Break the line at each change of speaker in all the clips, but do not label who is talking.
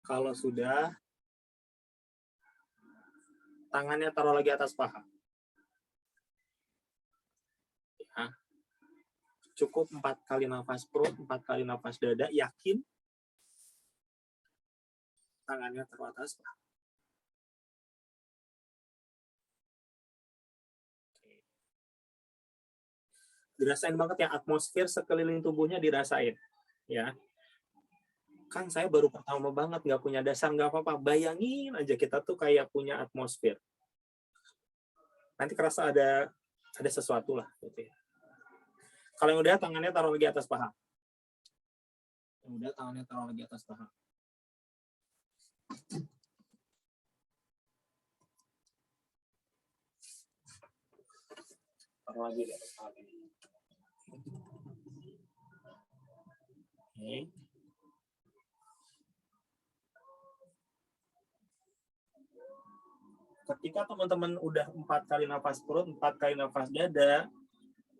Kalau sudah, tangannya taruh lagi atas paha. Ya. Cukup 4 kali nafas perut, 4 kali nafas dada, yakin tangannya taruh atas paha. Dirasain banget ya, atmosfer sekeliling tubuhnya dirasain. Ya, kan saya baru pertama banget, nggak punya dasar, nggak apa-apa. Bayangin aja kita tuh kayak punya atmosfer. Nanti kerasa ada sesuatu lah. Gitu ya. Kalau yang udah, tangannya taruh lagi atas paha. Yang udah, tangannya taruh lagi atas paha. Taruh lagi di atas paha. Oke. Ketika teman-teman udah 4 kali nafas perut, 4 kali nafas dada,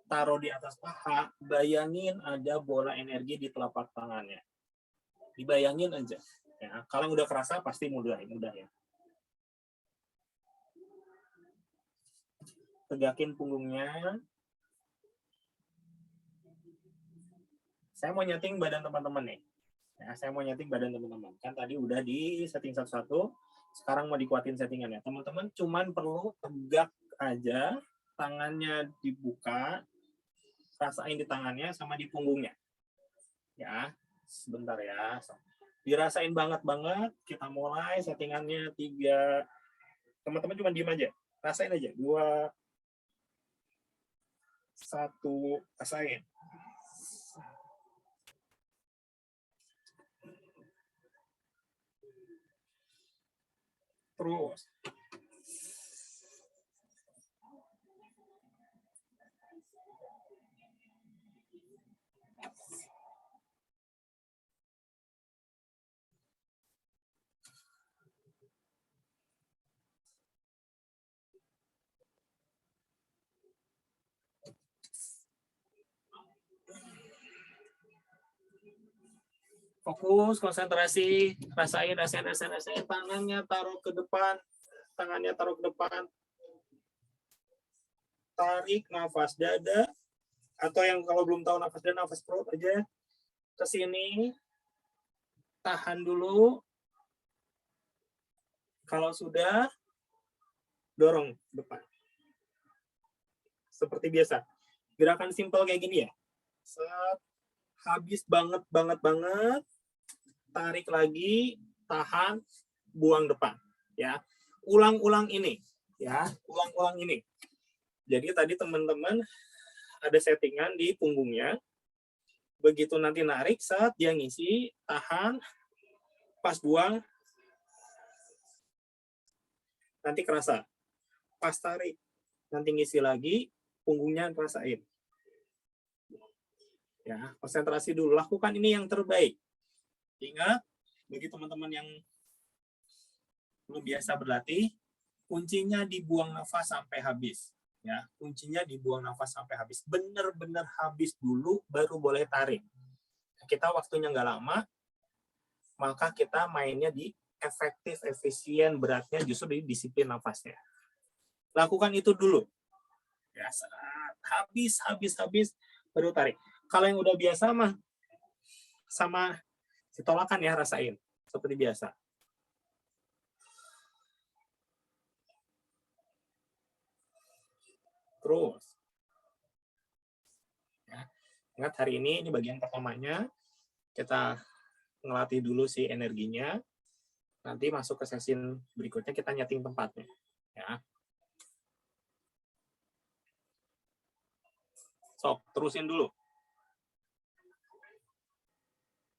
taruh di atas paha, bayangin ada bola energi di telapak tangannya. Dibayangin aja. Ya, kalau yang udah kerasa pasti mudah ya. Tegakin punggungnya. Saya mau nyeting badan teman-teman nih. Ya, saya mau nyeting badan teman-teman. Kan tadi udah di setting satu-satu. Sekarang mau dikuatin settingannya. Teman-teman cuman perlu tegak aja, tangannya dibuka, rasain di tangannya sama di punggungnya. Ya, sebentar ya. Dirasain banget. Kita mulai settingannya 3. Teman-teman cuma diem aja. Rasain aja. 2, 1, rasain. Terus. Fokus, konsentrasi, rasain. Tangannya taruh ke depan. Tarik nafas dada. Atau yang kalau belum tahu nafas dada, nafas perut aja. Ke sini. Tahan dulu. Kalau sudah, dorong depan. Seperti biasa. Gerakan simpel kayak gini ya. Set. Habis banget. Tarik lagi, tahan, buang depan. Ya, ulang-ulang ini. Jadi tadi teman-teman ada settingan di punggungnya. Begitu nanti narik, saat dia ngisi, tahan, pas buang, nanti kerasa. Pas tarik, nanti ngisi lagi, punggungnya rasain. Ya, konsentrasi dulu. Lakukan ini yang terbaik. Ingat, bagi teman-teman yang belum biasa berlatih, kuncinya dibuang nafas sampai habis. Ya, kuncinya dibuang nafas sampai habis. Benar-benar habis dulu, baru boleh tarik. Kita waktunya nggak lama, maka kita mainnya di efektif, efisien, beratnya justru di disiplin nafasnya. Lakukan itu dulu. Ya, habis, baru tarik. Kalau yang udah biasa mah, sama ditolakan ya, rasain. Seperti biasa. Terus. Ya. Ingat hari ini bagian pertamanya, kita ngelatih dulu si energinya. Nanti masuk ke sesi berikutnya kita nyeting tempatnya. Ya. Sok, terusin dulu.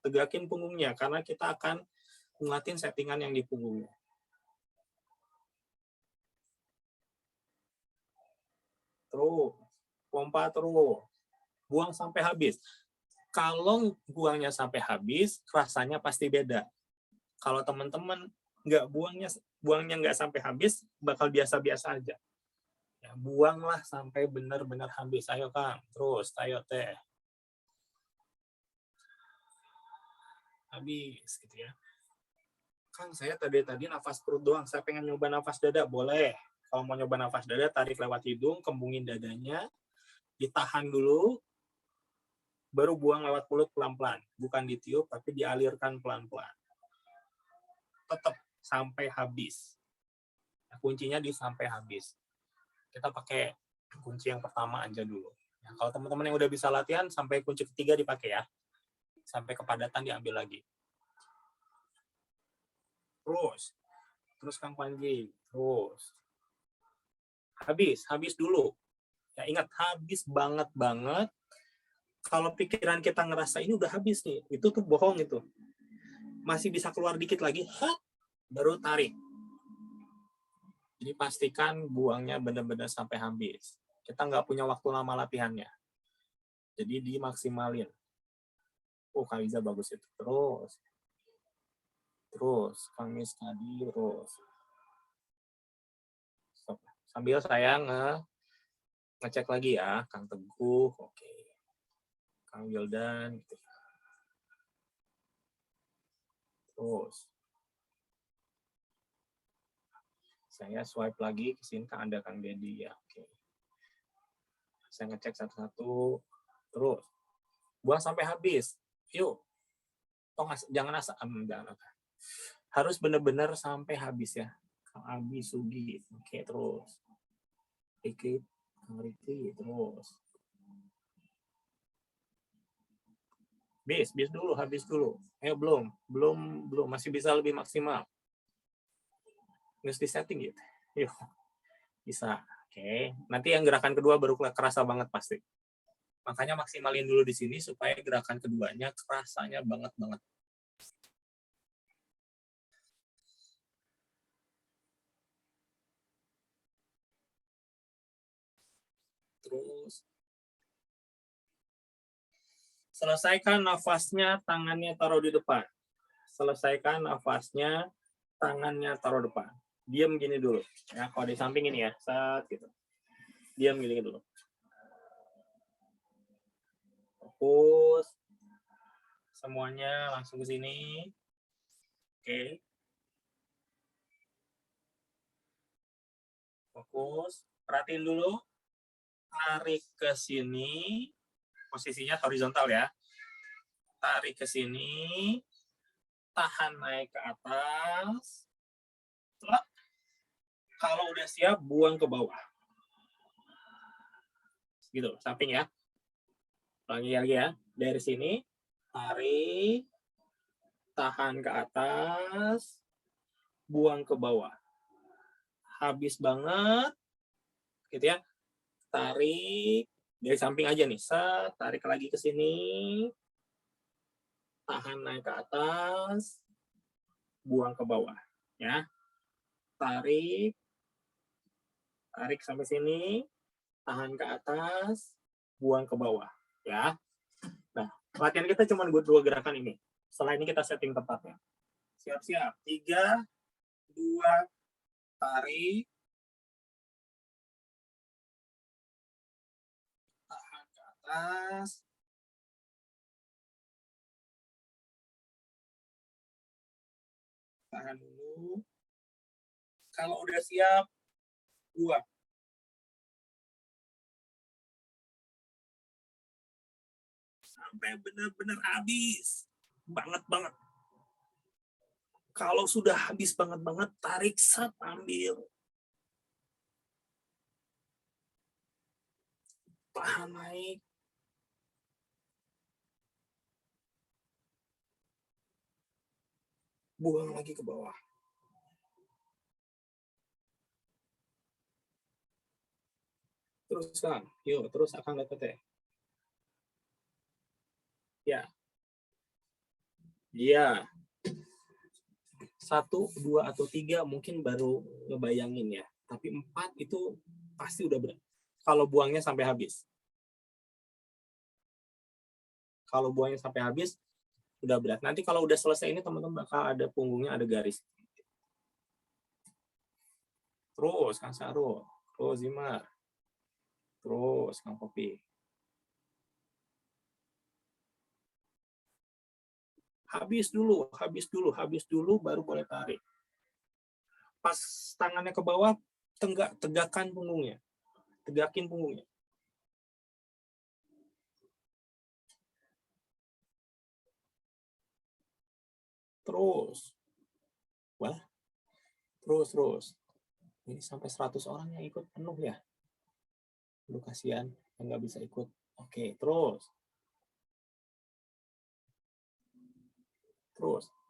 Tegakin punggungnya, karena kita akan ngelatin settingan yang di punggungnya. Terus, pompa terus. Buang sampai habis. Kalau buangnya sampai habis, rasanya pasti beda. Kalau teman-teman nggak buangnya nggak sampai habis, bakal biasa-biasa aja. Ya, buanglah sampai benar-benar habis. Ayo Kang, terus, ayo Teh. Habis, gitu ya. Kang, saya tadi nafas perut doang. Saya pengen nyoba nafas dada, boleh. Kalau mau nyoba nafas dada, tarik lewat hidung, kembungin dadanya, ditahan dulu, baru buang lewat mulut pelan-pelan. Bukan ditiup, tapi dialirkan pelan-pelan. Tetap sampai habis. Nah, kuncinya di sampai habis. Kita pakai kunci yang pertama aja dulu. Nah, kalau teman-teman yang udah bisa latihan, sampai kunci ketiga dipakai ya. Sampai kepadatan diambil lagi. Terus Kang Panji, terus. Habis dulu. Ya ingat, habis banget. Kalau pikiran kita ngerasa ini udah habis nih, itu tuh bohong itu. Masih bisa keluar dikit lagi, baru tarik. Jadi pastikan buangnya benar-benar sampai habis. Kita nggak punya waktu lama latihannya. Jadi dimaksimalin. Kak Iza bagus itu. Terus Kang Mis tadi terus. Stop. Sambil saya ngecek lagi ya, Kang Teguh, oke. Kang Wildan, gitu. Terus saya swipe lagi ke sini, ada Kang Dedi ya, oke. Saya ngecek satu-satu, terus buang sampai habis. Yuk, jangan asal, harus benar-benar sampai habis ya. Kang Abi Sugi, oke, terus. Riki, Kang Riki, terus. Habis dulu. Belum, masih bisa lebih maksimal. Harus di setting gitu. Yuk, bisa. Oke, nanti yang gerakan kedua baru kerasa banget pasti. Makanya maksimalin dulu di sini supaya gerakan keduanya kerasanya banget. Terus selesaikan nafasnya, tangannya taruh di depan. Diam gini dulu. Ya, kalau di samping ini ya, saat gitu. Diam gini dulu. Fokus. Semuanya langsung ke sini. Oke. Fokus. Perhatiin dulu. Tarik ke sini. Posisinya horizontal ya. Tarik ke sini. Tahan naik ke atas. Setelah, kalau udah siap, buang ke bawah. Gitu, samping ya. Ulangi lagi ya. Dari sini, tarik. Tahan ke atas. Buang ke bawah. Habis banget. Gitu ya. Tarik. Dari samping aja nih. Tarik lagi ke sini. Tahan naik ke atas. Buang ke bawah. Ya. Tarik sampai sini, tahan ke atas, buang ke bawah, ya. Nah, latihan kita cuma buat 2 gerakan ini. Setelah ini kita setting tempatnya. Siap-siap. 3, 2, tarik, tahan ke atas, tahan dulu. Kalau udah siap, buang. Sampai benar-benar habis. Banget. Kalau sudah habis banget, tarik, ambil. Tahan naik. Buang lagi ke bawah. Terus Kang, yuk terus akan dapat ya. Iya. 1, 2, atau 3 mungkin baru ngebayangin ya. Tapi 4 itu pasti udah berat. Kalau buangnya sampai habis. Udah berat. Nanti kalau udah selesai ini teman-teman bakal ada punggungnya, ada garis. Terus Kang Sarul, terus Zimar, terus Kang Popi. Habis dulu, baru boleh tarik. Pas tangannya ke bawah, tegakkan punggungnya. Tegakin punggungnya. Terus. Wah. Terus. Ini sampai 100 orang yang ikut penuh ya. Lu kasihan yang nggak bisa ikut. Oke, terus.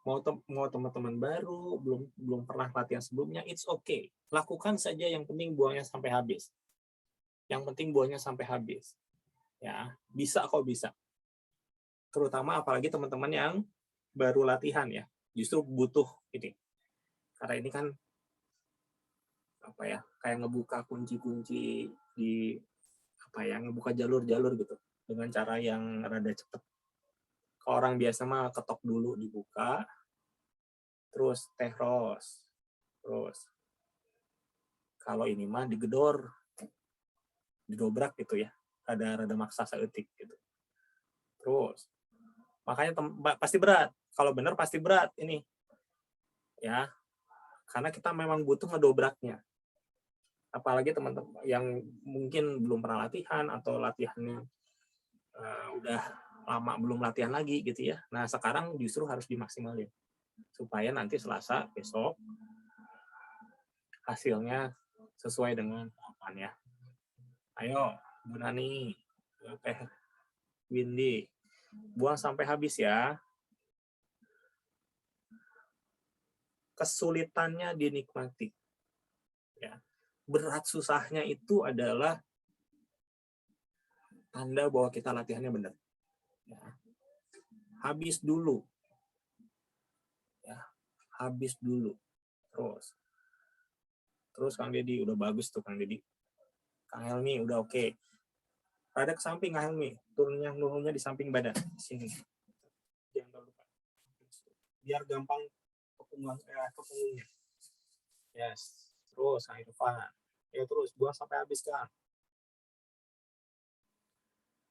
Mau teman-teman baru, belum pernah latihan sebelumnya, it's okay. Lakukan saja, yang penting buangnya sampai habis. Ya, bisa kok, bisa. Terutama apalagi teman-teman yang baru latihan ya. Justru butuh ini. Karena ini kan kayak ngebuka kunci-kunci di ngebuka jalur-jalur gitu dengan cara yang rada cepet. Kalau orang biasa mah ketok dulu dibuka, terus terus. Kalau ini mah didobrak gitu ya, rada maksa saeutik gitu. Terus makanya pasti berat. Kalau benar pasti berat ini, ya, karena kita memang butuh ngedobraknya. Apalagi teman-teman yang mungkin belum pernah latihan atau latihannya udah lama belum latihan lagi gitu ya. Nah sekarang justru harus dimaksimalin supaya nanti Selasa besok hasilnya sesuai dengan harapannya. Ayo Bu Nani, Teh Windy, buang sampai habis ya. Kesulitannya dinikmati. Ya. Berat susahnya itu adalah tanda bahwa kita latihannya benar. Ya. Habis dulu. Terus Kang Deddy, udah bagus tuh Kang Deddy. Kang Helmi udah oke. Rada ke samping Kang Helmi, nurunnya di samping badan. Sini. Jangan lupa. Biar gampang ke punggungnya. Yes. Terus Kang Irfan. Ya terus buang sampai habis Kang.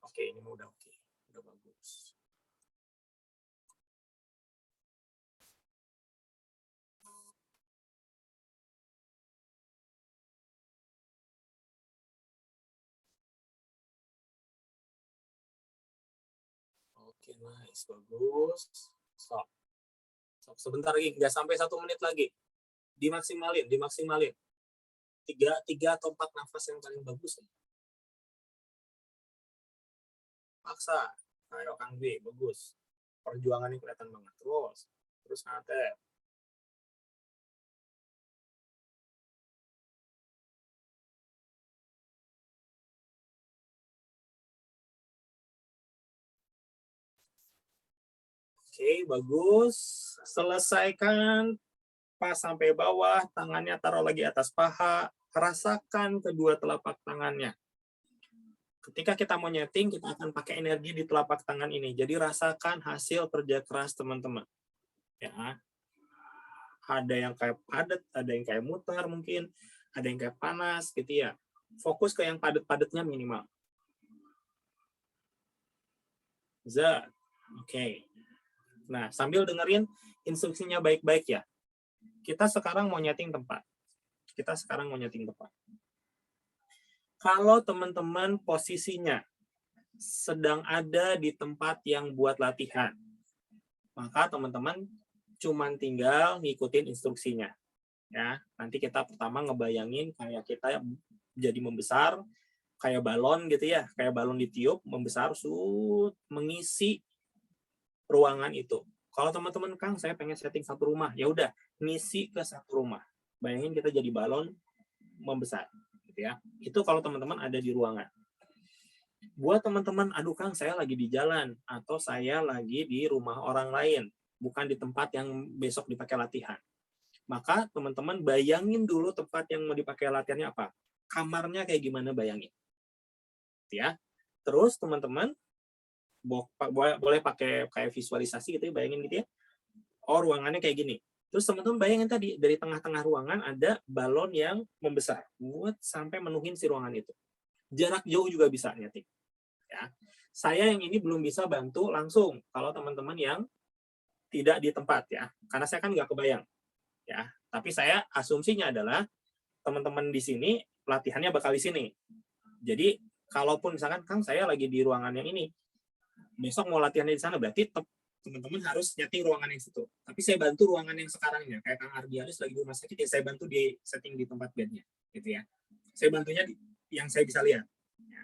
Oke, ini udah oke. Udah bagus. Oke, nice. Bagus. Stop. Sebentar lagi, nggak sampai 1 menit lagi. Dimaksimalin. 3 atau 4 nafas yang paling bagus. Paksa. Ayo Kang B, bagus. Perjuangannya kelihatan banget. Terus nate. Oke, bagus. Selesaikan pas sampai bawah, tangannya taruh lagi atas paha, rasakan kedua telapak tangannya. Ketika kita mau nyeting, kita akan pakai energi di telapak tangan ini. Jadi rasakan hasil kerja keras teman-teman. Ya. Ada yang kayak padat, ada yang kayak mutar mungkin, ada yang kayak panas gitu ya. Fokus ke yang padat-padatnya minimal. Oke. Nah, sambil dengerin instruksinya baik-baik ya. Kita sekarang mau nyeting tempat. Kalau teman-teman posisinya sedang ada di tempat yang buat latihan, maka teman-teman cuman tinggal ngikutin instruksinya. Ya, nanti kita pertama ngebayangin kayak kita jadi membesar, kayak balon gitu ya, kayak balon ditiup, membesar, mengisi ruangan itu. Kalau teman-teman, Kang, saya pengen setting satu rumah, ya udah, ngisi ke satu rumah. Bayangin kita jadi balon membesar, gitu ya. Itu kalau teman-teman ada di ruangan. Buat teman-teman, aduh Kang, saya lagi di jalan atau saya lagi di rumah orang lain, bukan di tempat yang besok dipakai latihan. Maka teman-teman bayangin dulu tempat yang mau dipakai latihannya apa. Kamarnya kayak gimana, bayangin. Ya. Terus teman-teman boleh pakai kayak visualisasi gitu ya, bayangin gitu ya. Oh, ruangannya kayak gini. Terus teman-teman bayangin tadi, dari tengah-tengah ruangan ada balon yang membesar buat sampai menuhin si ruangan itu. Jarak jauh juga bisa nyeting. Ya. Saya yang ini belum bisa bantu langsung. Kalau teman-teman yang tidak di tempat ya, karena saya kan nggak kebayang ya. Tapi saya asumsinya adalah teman-teman di sini pelatihannya bakal di sini. Jadi kalaupun misalkan Kang saya lagi di ruangan yang ini, besok mau latihannya di sana, berarti teman-teman harus nyeting ruangan yang situ. Tapi saya bantu ruangan yang sekarangnya, kayak Kang Ardianus lagi di rumah sakit, ya saya bantu di setting di tempat bednya, gitu ya. Saya bantunya yang saya bisa lihat. Ya.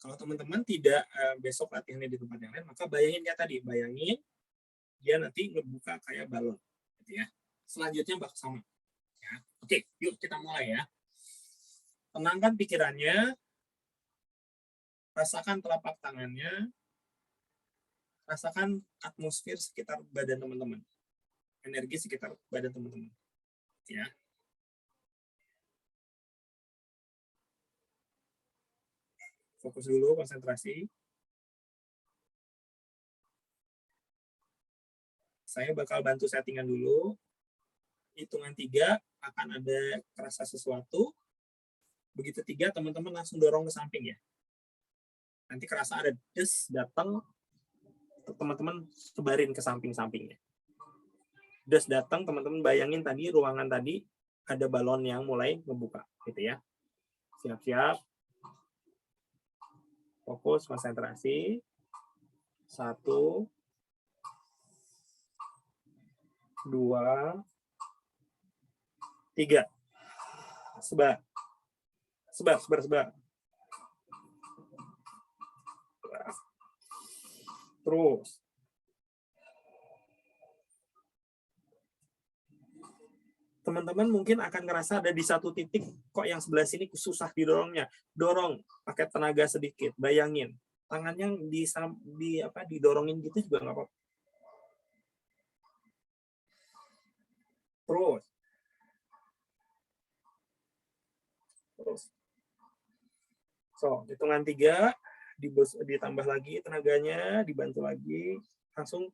Kalau teman-teman tidak besok latihannya di tempat yang lain, maka bayangin ya tadi, bayangin dia nanti ngebuka kayak balon, gitu ya. Selanjutnya bakal sama. Ya. Oke, yuk kita mulai ya. Tenangkan pikirannya, rasakan telapak tangannya, rasakan atmosfer sekitar badan teman-teman, energi sekitar badan teman-teman. Ya. Fokus dulu, konsentrasi. Saya bakal bantu settingan dulu. Hitungan 3 akan ada kerasa sesuatu. Begitu 3, teman-teman langsung dorong ke samping ya. Nanti kerasa ada des datang, teman-teman sebarin ke samping-sampingnya. Des datang, teman-teman bayangin tadi ruangan tadi ada balon yang mulai ngebuka, gitu ya. Siap-siap. Fokus, konsentrasi. 1, 2, 3. Sebar. Terus. Teman-teman mungkin akan ngerasa ada di satu titik, kok yang sebelah sini susah didorongnya. Dorong, pakai tenaga sedikit. Bayangin, tangannya didorongin gitu juga nggak apa-apa. Terus. So, hitungan 3, ditambah lagi tenaganya, dibantu lagi, langsung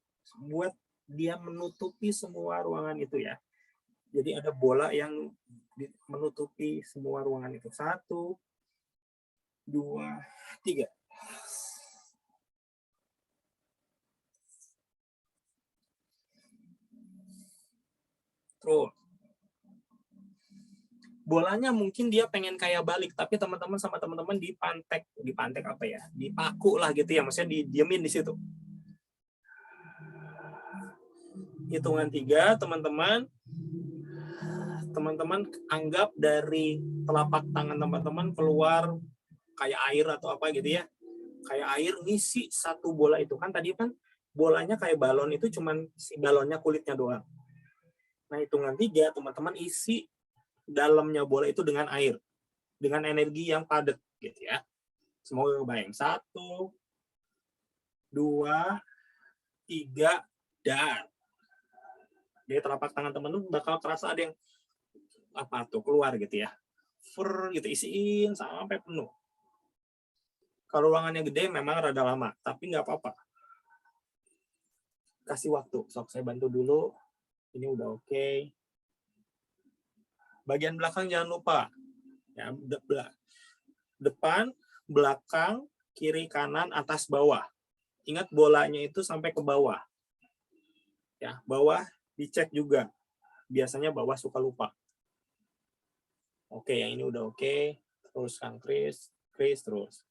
buat dia menutupi semua ruangan itu ya. Jadi ada bola yang menutupi semua ruangan itu. 1, 2, 3. Terus. Bolanya mungkin dia pengen kayak balik, tapi teman-teman sama teman-teman dipantek apa ya? Dipaku lah gitu ya, maksudnya didiemin di situ. Hitungan 3, teman-teman anggap dari telapak tangan teman-teman keluar kayak air atau apa gitu ya. Kayak air ngisi satu bola itu. Kan tadi kan bolanya kayak balon itu cuman si balonnya kulitnya doang. Nah, hitungan 3, teman-teman isi dalamnya bola itu dengan air. Dengan energi yang padat gitu ya. Semoga kebayang. 1, 2, 3, dan jadi telapak tangan teman-teman bakal terasa ada yang apa tuh keluar gitu ya. Gitu isiin sampai penuh. Kalau ruangannya gede memang rada lama, tapi nggak apa-apa. Kasih waktu. Sok saya bantu dulu. Ini udah oke. Bagian belakang jangan lupa. Ya, depan, belakang, kiri, kanan, atas, bawah. Ingat bolanya itu sampai ke bawah. Ya, bawah dicek juga. Biasanya bawah suka lupa. Oke, yang ini udah oke. Terus Kang Kris terus.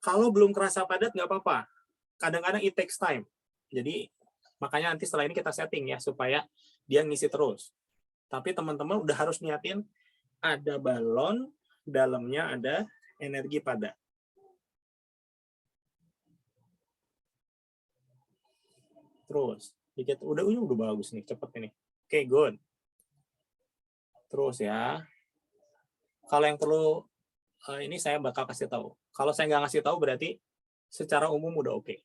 Kalau belum kerasa padat nggak apa-apa. Kadang-kadang it takes time. Jadi makanya nanti setelah ini kita setting ya supaya dia ngisi terus. Tapi teman-teman udah harus niatin ada balon, dalamnya ada energi padat. Terus, dikit udah bagus nih, cepet ini. Oke, good. Terus ya. Kalau yang perlu ini saya bakal kasih tahu. Kalau saya nggak ngasih tahu berarti secara umum udah oke.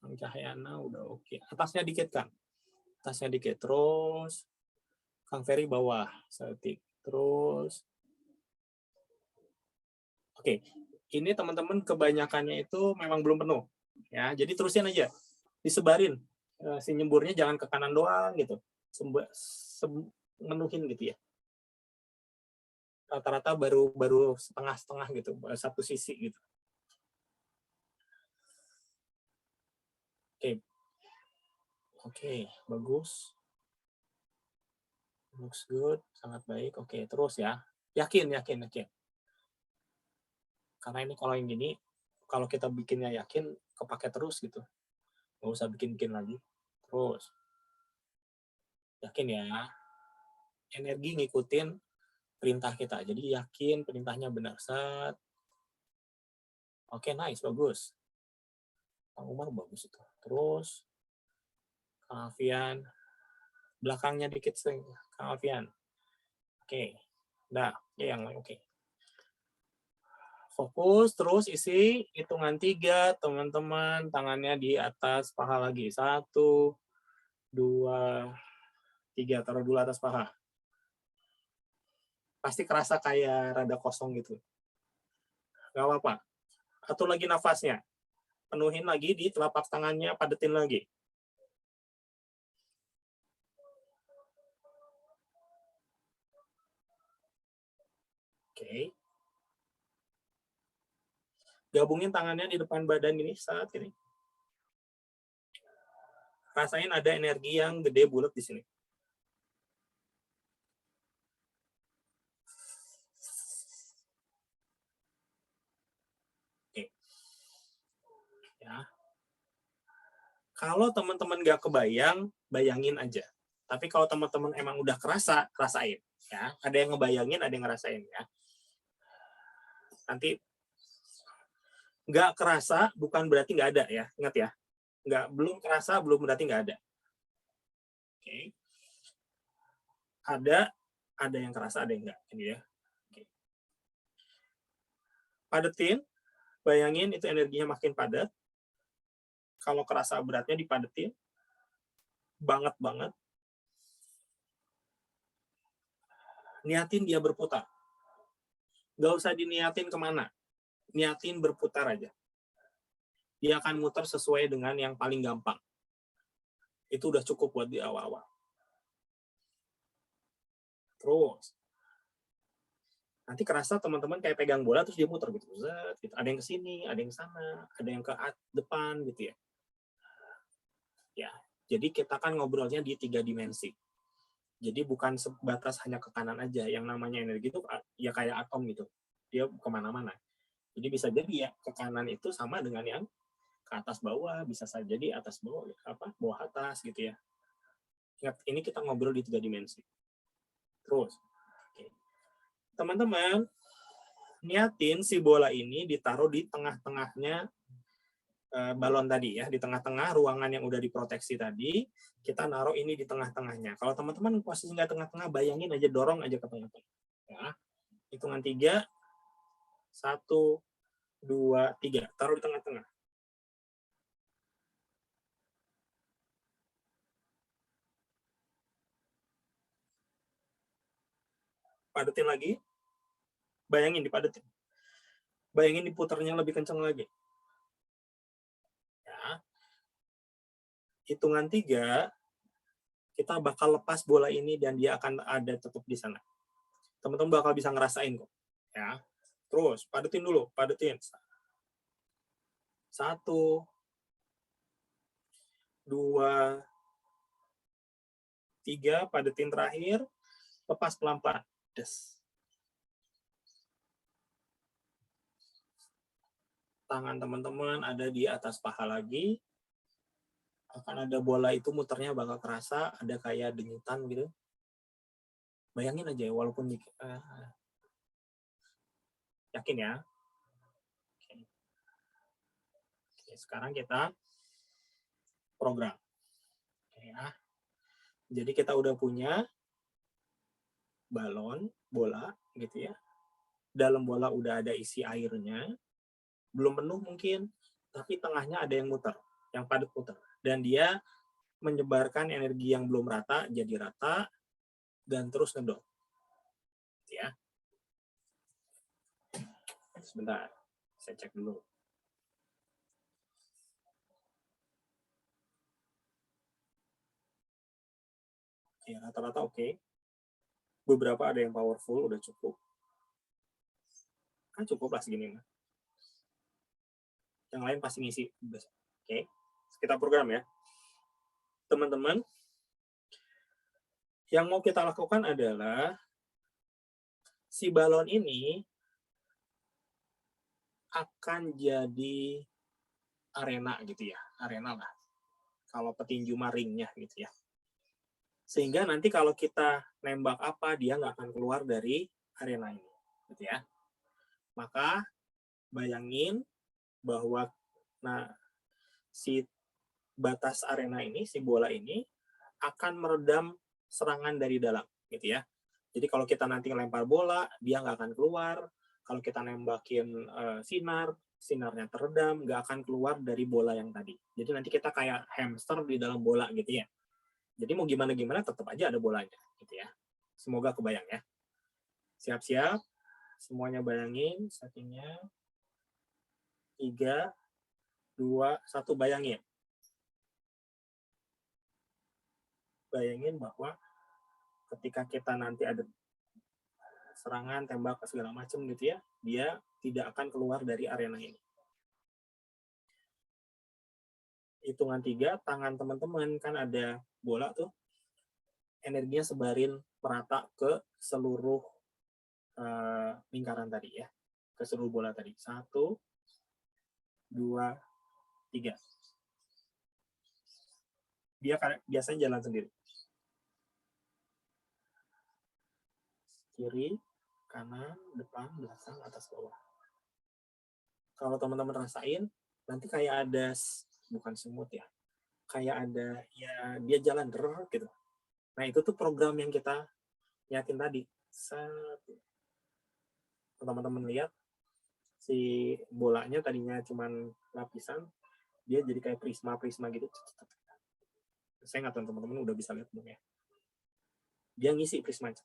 Kang Cahyana udah oke. Atasnya dikit kan. Atasnya dikit terus. Kang Ferry bawah, setik. Terus. Oke. Ini teman-teman kebanyakannya itu memang belum penuh. Ya, jadi terusin aja. Disebarin. Si nyemburnya jangan ke kanan doang gitu. Menuhin gitu ya. Rata-rata baru setengah-setengah gitu, satu sisi gitu. Oke. Oke, bagus. Looks good, sangat baik. Oke, terus ya. Yakin, yakin, yakin. Karena ini kalau yang gini, kalau kita bikinnya yakin, kepake terus gitu. Nggak usah bikin-bikin lagi. Terus. Yakin ya. Energi ngikutin perintah kita. Jadi yakin perintahnya benar. Set. Oke, nice, bagus. Kang Umar bagus itu. Terus. Kang Alfian. Belakangnya dikit sering. Kang Alfian. Oke. Nah, ya yang lain oke. Fokus, terus isi hitungan 3, teman-teman. Tangannya di atas paha lagi. 1, 2, 3. Taruh dulu atas paha. Pasti kerasa kayak rada kosong gitu. Gak apa-apa. Atur lagi nafasnya. Penuhin lagi di telapak tangannya, padetin lagi. Oke. Gabungin tangannya di depan badan ini saat ini. Rasain ada energi yang gede bulat di sini. Oke. Ya. Kalau teman-teman nggak kebayang, bayangin aja. Tapi kalau teman-teman emang udah kerasa, rasain. Ya. Ada yang ngebayangin, ada yang ngerasain. Ya. Nanti nggak kerasa bukan berarti nggak ada ya. Ingat ya. Belum kerasa, belum berarti nggak ada. Oke. Ada yang kerasa, ada yang nggak. Ini ya. Oke. Padetin, bayangin itu energinya makin padat. Kalau kerasa beratnya dipadetin, banget. Niatin dia berputar. Nggak usah diniatin kemana. Niatin berputar aja. Dia akan muter sesuai dengan yang paling gampang. Itu udah cukup buat di awal-awal. Terus, nanti kerasa teman-teman kayak pegang bola terus dia muter gitu. Gitu. Ada yang ke sini, ada yang ke sana, ada yang ke depan gitu ya. Ya, jadi kita kan ngobrolnya di 3 dimensi. Jadi bukan sebatas hanya ke kanan aja. Yang namanya energi itu ya kayak atom gitu. Dia kemana-mana. Jadi bisa jadi ya ke kanan itu sama dengan yang ke atas bawah, bisa saja di atas bawah, bawah atas gitu ya. Ingat, ini kita ngobrol di 3 dimensi. Terus, teman-teman, niatin si bola ini ditaruh di tengah-tengahnya balon tadi ya, di tengah-tengah ruangan yang udah diproteksi tadi, kita naruh ini di tengah-tengahnya. Kalau teman-teman posisi nggak tengah-tengah, bayangin aja, dorong aja ke tengah-tengah. Ya. Hitungan 3, 1, 2, 3. Taruh di tengah-tengah. Padetin lagi. Bayangin dipadetin. Bayangin diputarnya lebih kencang lagi. Ya. Hitungan 3, kita bakal lepas bola ini dan dia akan ada tetap di sana. Teman-teman bakal bisa ngerasain kok. Ya. Terus, padetin dulu. Padetin. 1, 2, 3, padetin terakhir. Lepas pelan-pelan. Des. Tangan teman-teman ada di atas paha lagi. Akan ada bola itu muternya bakal kerasa, ada kayak denyutan gitu. Bayangin aja, walaupun yakin ya. Oke, sekarang kita program. Oke, ya. Jadi kita udah punya balon, bola gitu ya. Dalam bola udah ada isi airnya. Belum penuh mungkin, tapi tengahnya ada yang muter, yang padat muter. Dan dia menyebarkan energi yang belum rata jadi rata dan terus ngedot. Ya. Sebentar, saya cek dulu. Oke, rata-rata oke. Beberapa ada yang powerful, udah cukup. Kan cukup lah segini mah. Yang lain pasti ngisi. Oke. Kita program ya. Teman-teman, yang mau kita lakukan adalah si balon ini akan jadi arena gitu ya, arena lah. Kalau petinju maringnya gitu ya. Sehingga nanti kalau kita nembak apa, dia nggak akan keluar dari arena ini, gitu ya. Maka bayangin bahwa si batas arena ini, si bola ini akan meredam serangan dari dalam, gitu ya. Jadi kalau kita nanti ngelempar bola, dia nggak akan keluar. Kalau kita nembakin sinarnya teredam, nggak akan keluar dari bola yang tadi. Jadi nanti kita kayak hamster di dalam bola gitu ya. Jadi mau gimana-gimana tetap aja ada bolanya, gitu ya. Semoga kebayang ya. Siap-siap, semuanya bayangin, settingnya 3, 2, 1, bayangin. Bayangin bahwa ketika kita nanti ada serangan, tembak, segala macam gitu ya, dia tidak akan keluar dari arena ini. Hitungan 3, tangan teman-teman kan ada bola tuh, energinya sebarin merata ke seluruh lingkaran tadi ya, ke seluruh bola tadi. 1, 2, 3. Dia biasanya jalan sendiri. Kiri, kanan, depan, belakang, atas, bawah. Kalau teman-teman rasain, nanti kayak ada, bukan semut ya, kayak ada, ya dia jalan gitu. Nah itu tuh program yang kita nyatin tadi. Teman-teman lihat, si bolanya tadinya cuman lapisan, dia jadi kayak prisma gitu. Saya nggak tahu teman-teman udah bisa lihat belum ya. Dia ngisi prisma gitu.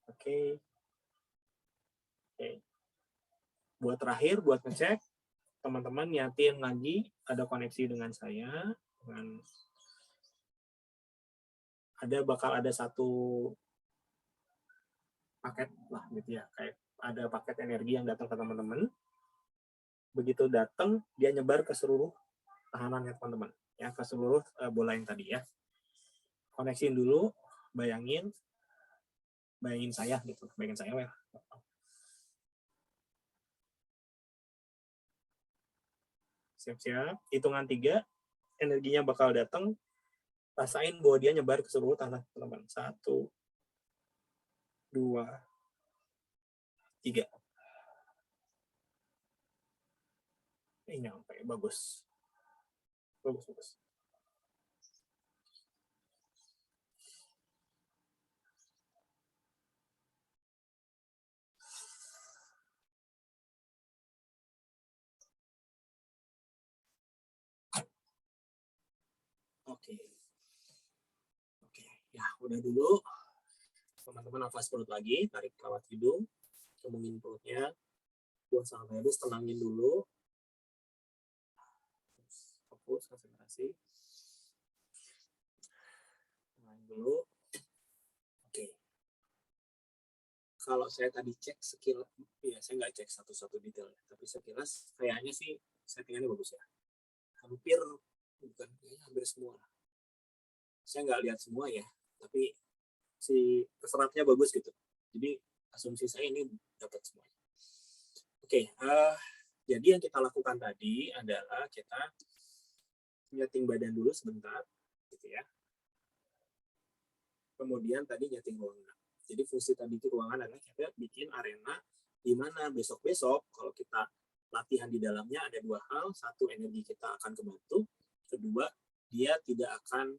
Oke. Buat terakhir, buat ngecek, teman-teman nyatin lagi ada koneksi dengan saya, bakal ada satu paket lah gitu ya, kayak ada paket energi yang datang ke teman-teman. Begitu datang, dia nyebar ke seluruh tahanannya teman-teman, ya, ke seluruh bola yang tadi ya. Koneksiin dulu, bayangin saya gitu, bayangin saya ya. Siap-siap, hitungan 3, energinya bakal datang, rasain bahwa dia nyebar ke seluruh tanah teman-teman. 1, 2, 3. Ini nyampe, bagus. Bagus. Oke, ya udah dulu. Teman-teman nafas perut lagi, tarik lewat hidung, kemungin perutnya, buat sampai habis, tenangin dulu. Fokus, konsentrasi. Tenangin dulu. Oke. Kalau saya tadi cek sekilas, ya saya nggak cek satu-satu detail, tapi sekilas kayaknya sih settingannya bagus ya. Hampir semua. Saya nggak lihat semua ya, tapi si keserapnya bagus gitu. Jadi asumsi saya ini dapat semuanya. Oke, jadi yang kita lakukan tadi adalah kita nyeting badan dulu sebentar, gitu ya. Kemudian tadi nyeting ruangan. Jadi fungsi tadi itu ruangan adalah kita bikin arena di mana besok-besok kalau kita latihan di dalamnya ada 2 hal. 1, energi kita akan kebantu. Kedua, dia tidak akan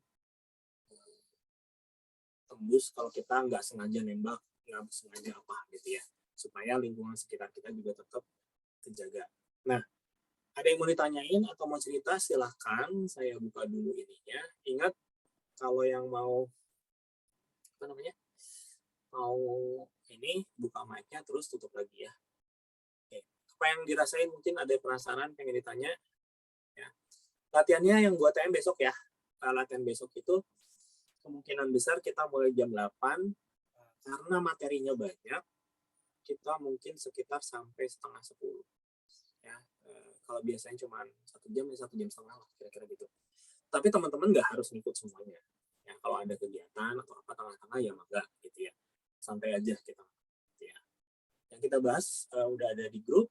tembus kalau kita nggak sengaja nembak, nggak sengaja apa gitu ya, supaya lingkungan sekitar kita juga tetap terjaga. Nah, ada yang mau ditanyain atau mau cerita, silahkan, saya buka dulu ininya. Ingat, kalau yang mau mau ini, buka mic-nya terus tutup lagi ya. Oke. Apa yang dirasain, mungkin ada penasaran pengen ditanya ya. Latihannya yang buat TM besok ya. Latihan besok itu kemungkinan besar kita mulai jam 8, karena materinya banyak, kita mungkin sekitar sampai setengah 10. Ya, kalau biasanya cuma 1 jam ya 1,5 jam lah kira-kira gitu. Tapi teman-teman nggak harus ngikut semuanya. Ya, kalau ada kegiatan atau apa tengah-tengah ya maka gitu ya. Santai aja kita. Gitu ya. Yang kita bahas udah ada di grup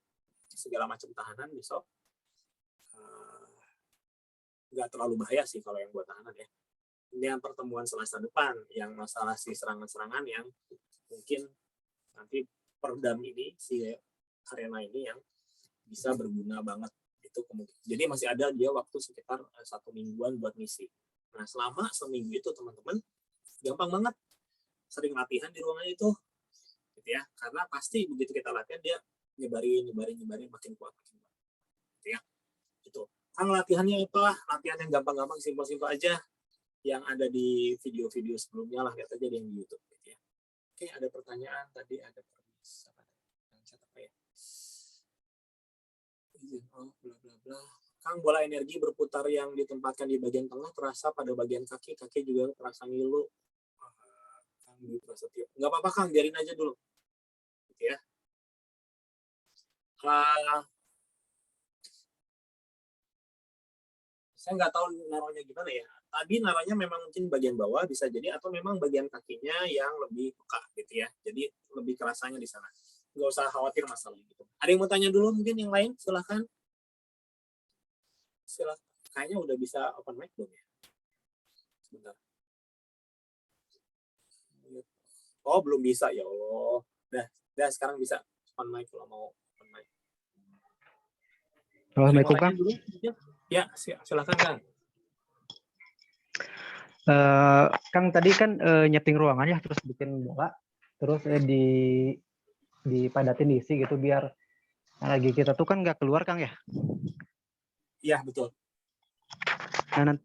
segala macam tahanan besok. Nggak terlalu bahaya sih kalau yang buat tahanan ya. Ini yang pertemuan Selasa depan, yang masalah si serangan-serangan yang mungkin nanti perdam ini, si arena ini yang bisa berguna banget. Itu kemungkinan. Jadi masih ada dia waktu sekitar 1 mingguan buat ngisi. Nah, selama seminggu itu teman-teman gampang banget sering latihan di ruangan itu. Gitu ya. Karena pasti begitu kita latihan dia nyebarin makin kuat. Gitu ya. Itu. Kang, latihannya apa? Latihan yang gampang-gampang, simpel-simpel aja. Yang ada di video-video sebelumnya lah, lihat aja di yang di YouTube. Gitu ya. Oke, ada pertanyaan tadi, ada apa ya? Oh, bla bla bla. Kang, bola energi berputar yang ditempatkan di bagian tengah terasa pada bagian kaki juga terasa ngilu. Kang Dwi Prasetyo. Nggak apa-apa Kang, biarin aja dulu. Gitu ya. Saya nggak tahu naruhnya gimana ya. Tadi naruhnya memang mungkin bagian bawah bisa jadi, atau memang bagian kakinya yang lebih peka gitu ya. Jadi lebih kerasanya di sana. Nggak usah khawatir masalah gitu. Ada yang mau tanya dulu mungkin yang lain? Silahkan. Kayaknya udah bisa open mic belum ya? Sebentar. Oh, belum bisa ya Allah. Dah sekarang bisa open mic kalau mau open mic.
Assalamualaikum Kang.
Ya, silakan Kang.
Kang tadi kan nyeting ruangan ya, terus bikin bola, terus dipadatin diisi gitu biar lagi kita tuh kan nggak keluar Kang ya?
Iya betul.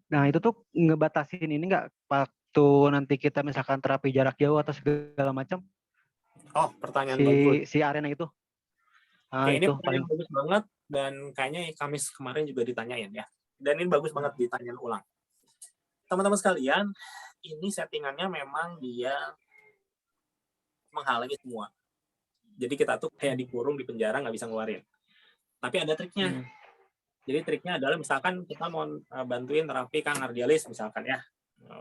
Nah itu tuh ngebatasin ini nggak waktu nanti kita misalkan terapi jarak jauh atau segala macam?
Oh, pertanyaan bagus.
Si arena itu.
Oke, ini pertanyaan bagus banget dan kayaknya Kamis kemarin juga ditanyain ya. Dan ini bagus banget ditanyain ulang. Teman-teman sekalian, ini settingannya memang dia menghalangi semua. Jadi kita tuh kayak dikurung di penjara nggak bisa ngeluarin. Tapi ada triknya. Jadi triknya adalah misalkan kita mau bantuin terapi Kang Ardialis misalkan ya,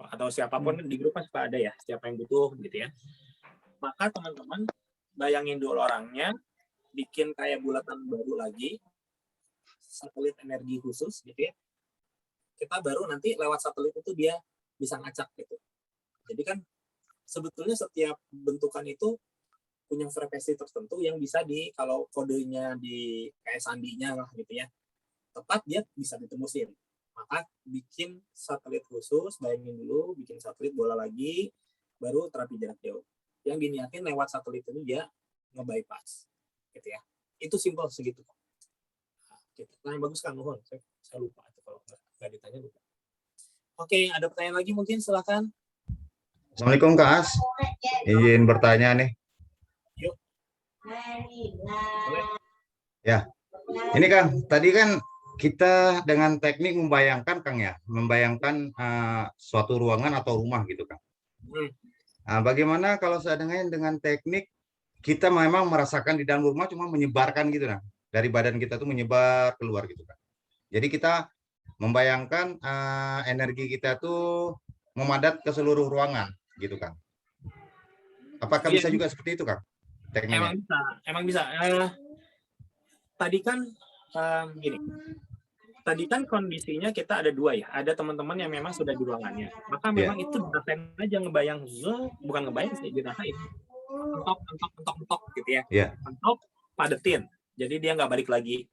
atau siapapun di grup kan suka ada ya, siapa yang butuh gitu ya. Maka teman-teman bayangin dulu orangnya, bikin kayak bulatan baru lagi, satelit energi khusus gitu ya. Kita baru nanti lewat satelit itu dia bisa ngacak gitu. Jadi kan sebetulnya setiap bentukan itu punya frekuensi tertentu yang bisa kalau kodenya di kayak sandinya lah gitu ya, tepat dia bisa ditembusin. Maka bikin satelit khusus, bayangin dulu bikin satelit bola lagi, baru terapi jarak jauh. Yang diniatin lewat satelit itu dia nge-bypass gitu ya. Itu simpel segitu. Gitu. Nah, yang bagus Kang Nuhun. Saya lupa kalau nggak ditanya lupa. Oke, ada pertanyaan lagi mungkin silakan.
Assalamualaikum Kak As. Izin bertanya nih.
Yuk.
Ya. Ini Kang, tadi kan kita dengan teknik membayangkan Kang ya, membayangkan suatu ruangan atau rumah gitu Kang. Nah, bagaimana kalau seandainya dengan teknik kita memang merasakan di dalam rumah cuma menyebarkan gitu Kang. Dari badan kita tuh menyebar keluar gitu Kang. Jadi kita membayangkan energi kita tuh memadat ke seluruh ruangan gitu Kang. Apakah bisa juga seperti itu Kang? Tekniknya?
Emang bisa. Tadi kan gini. Tadi kan kondisinya kita ada dua ya. Ada teman-teman yang memang sudah di ruangannya. Maka memang itu dirasain aja ngebayang, bukan ngebayang sih, dirasain. Entok gitu ya. Entok, padetin. Jadi dia nggak balik lagi.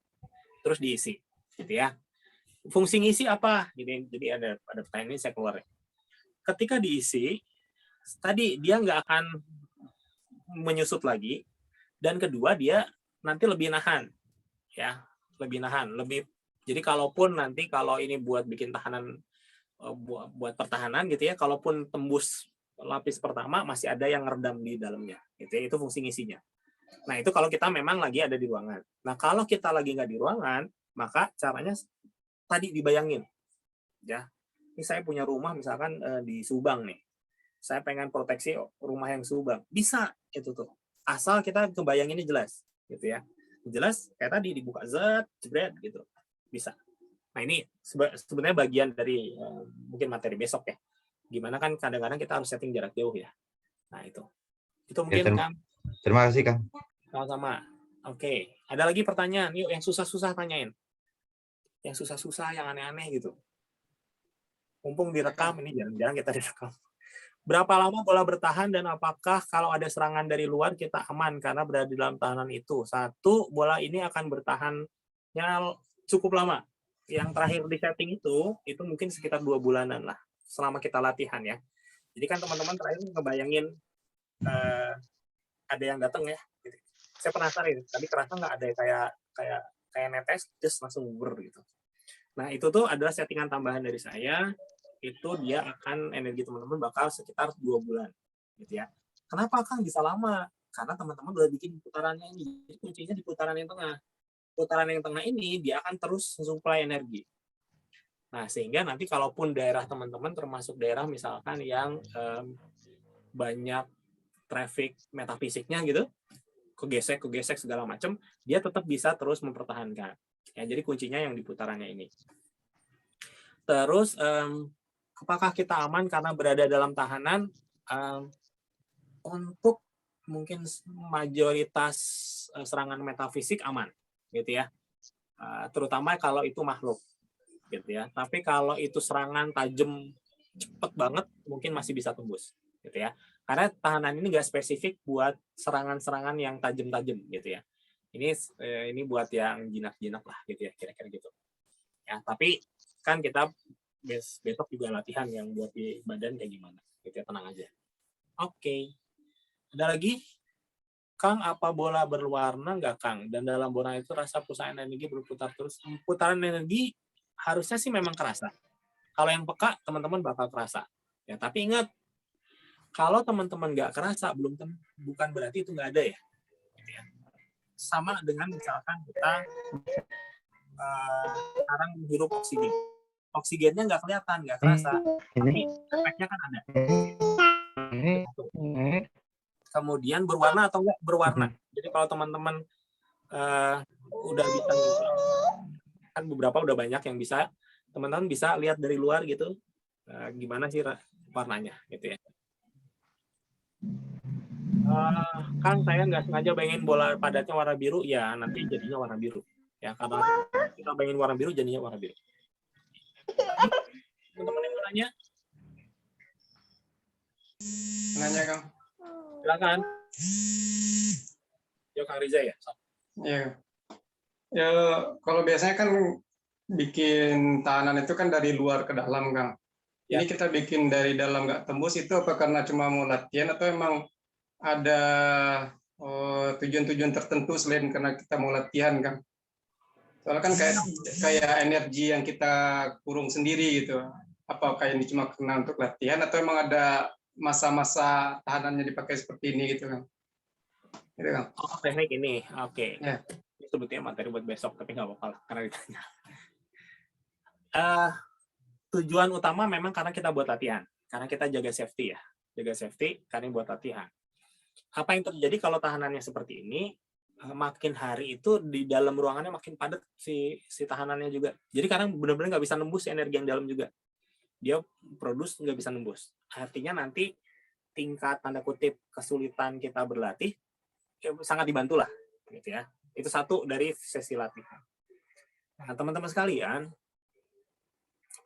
Terus diisi. Gitu ya. Fungsi ngisi apa? Jadi ada pertanyaan ini saya keluar. Ketika diisi, tadi dia nggak akan menyusut lagi, dan kedua dia nanti lebih nahan, ya, jadi kalaupun nanti kalau ini buat bikin tahanan, buat pertahanan gitu ya, kalaupun tembus lapis pertama masih ada yang ngeredam di dalamnya, gitu ya, itu fungsi ngisinya. Nah itu kalau kita memang lagi ada di ruangan. Nah kalau kita lagi nggak di ruangan, maka caranya tadi dibayangin, ya. Ini saya punya rumah misalkan di Subang nih. Saya pengen proteksi rumah yang Subang. Bisa itu tuh. asal kita kebayanginnya jelas gitu ya. Jelas kayak tadi dibuka zat jebret gitu bisa. Nah ini sebenarnya bagian dari mungkin materi besok ya, gimana kan kadang-kadang kita harus setting jarak jauh ya. Nah itu
Ya,
mungkin kan.
terima kasih Kang.
Sama-sama. Oke, ada lagi pertanyaan? Yuk yang susah-susah tanyain, yang susah-susah, yang aneh-aneh gitu. Mumpung direkam, ini jarang-jarang kita direkam. Berapa lama bola bertahan dan apakah kalau ada serangan dari luar kita aman karena berada di dalam tahanan itu? Satu, bola ini akan bertahannya cukup lama. Yang terakhir di setting itu mungkin sekitar 2 bulanan lah selama kita latihan ya. Jadi kan teman-teman terakhir ngebayangin ada yang datang ya. Saya penasaran, tapi kerasa nggak ada kayak netes, just langsung ber gitu. Nah itu tuh adalah settingan tambahan dari saya. Itu dia akan energi teman-teman bakal sekitar 2 bulan gitu ya. Kenapa Kang bisa lama? Karena teman-teman udah bikin putarannya ini. Jadi kuncinya di putaran yang tengah. Putaran yang tengah ini dia akan terus supply energi. Nah, sehingga nanti kalaupun daerah teman-teman termasuk daerah misalkan yang banyak traffic metafisiknya gitu, kegesek segala macam, dia tetap bisa terus mempertahankan. Ya, jadi kuncinya yang di putarannya ini. Terus apakah kita aman karena berada dalam tahanan? Untuk mungkin mayoritas serangan metafisik aman, gitu ya. Terutama kalau itu makhluk, gitu ya. Tapi kalau itu serangan tajam cepet banget, mungkin masih bisa tembus, gitu ya. Karena tahanan ini nggak spesifik buat serangan-serangan yang tajam-tajam, gitu ya. Ini buat yang jinak-jinak lah, gitu ya, kira-kira gitu. Ya, tapi kan kita besok juga latihan yang buat di badan kayak gimana, gitu ya, tenang aja. Oke. Ada lagi? Kang, apa bola berwarna nggak Kang? Dan dalam bola itu rasa pulsa energi berputar terus. Putaran energi harusnya sih memang kerasa. Kalau yang peka, teman-teman bakal kerasa. Ya, tapi ingat, kalau teman-teman nggak kerasa, bukan berarti itu nggak ada ya. Sama dengan misalkan kita sekarang menghirup oksigen. Oksigennya nggak kelihatan, nggak kerasa, tapi efeknya kan ada. Kemudian berwarna atau enggak berwarna. Jadi kalau teman-teman udah bisa, kan beberapa udah banyak yang bisa, teman-teman bisa lihat dari luar gitu, gimana sih warnanya gitu ya. Kang, saya nggak sengaja bayangin bola padatnya warna biru, ya nanti jadinya warna biru. Ya karena kita bayangin warna biru, jadinya warna biru. Teman-teman yang mau nanya?
Nanya Kang.
Silakan. Yo Kang Riza ya.
Iya. Ya kalau biasanya kan bikin tahanan itu kan dari luar ke dalam Kang. Ini kita bikin dari dalam nggak tembus itu apa karena cuma mau latihan atau emang ada tujuan-tujuan tertentu selain karena kita mau latihan Kang? Soalnya kan kayak energi yang kita kurung sendiri gitu. Apakah ini cuma karena untuk latihan atau emang ada masa-masa tahanannya dipakai seperti ini gitu Kang? Gitu Kang.
Oh, teknik ini, oke.
Ya.
Ini sebetulnya materi buat besok, tapi nggak apa-apa lah, karena ditanya. Tujuan utama memang karena kita buat latihan, karena kita jaga safety ya, jaga safety karena buat latihan. Apa yang terjadi kalau tahanannya seperti ini? Makin hari itu di dalam ruangannya makin padat si tahanannya juga. Jadi kadang benar-benar nggak bisa nembus energi yang dalam juga. Dia produce nggak bisa nembus. Artinya nanti tingkat tanda kutip kesulitan kita berlatih ya, sangat dibantu lah, gitu ya. Itu satu dari sesi latihan. Nah, teman-teman sekalian,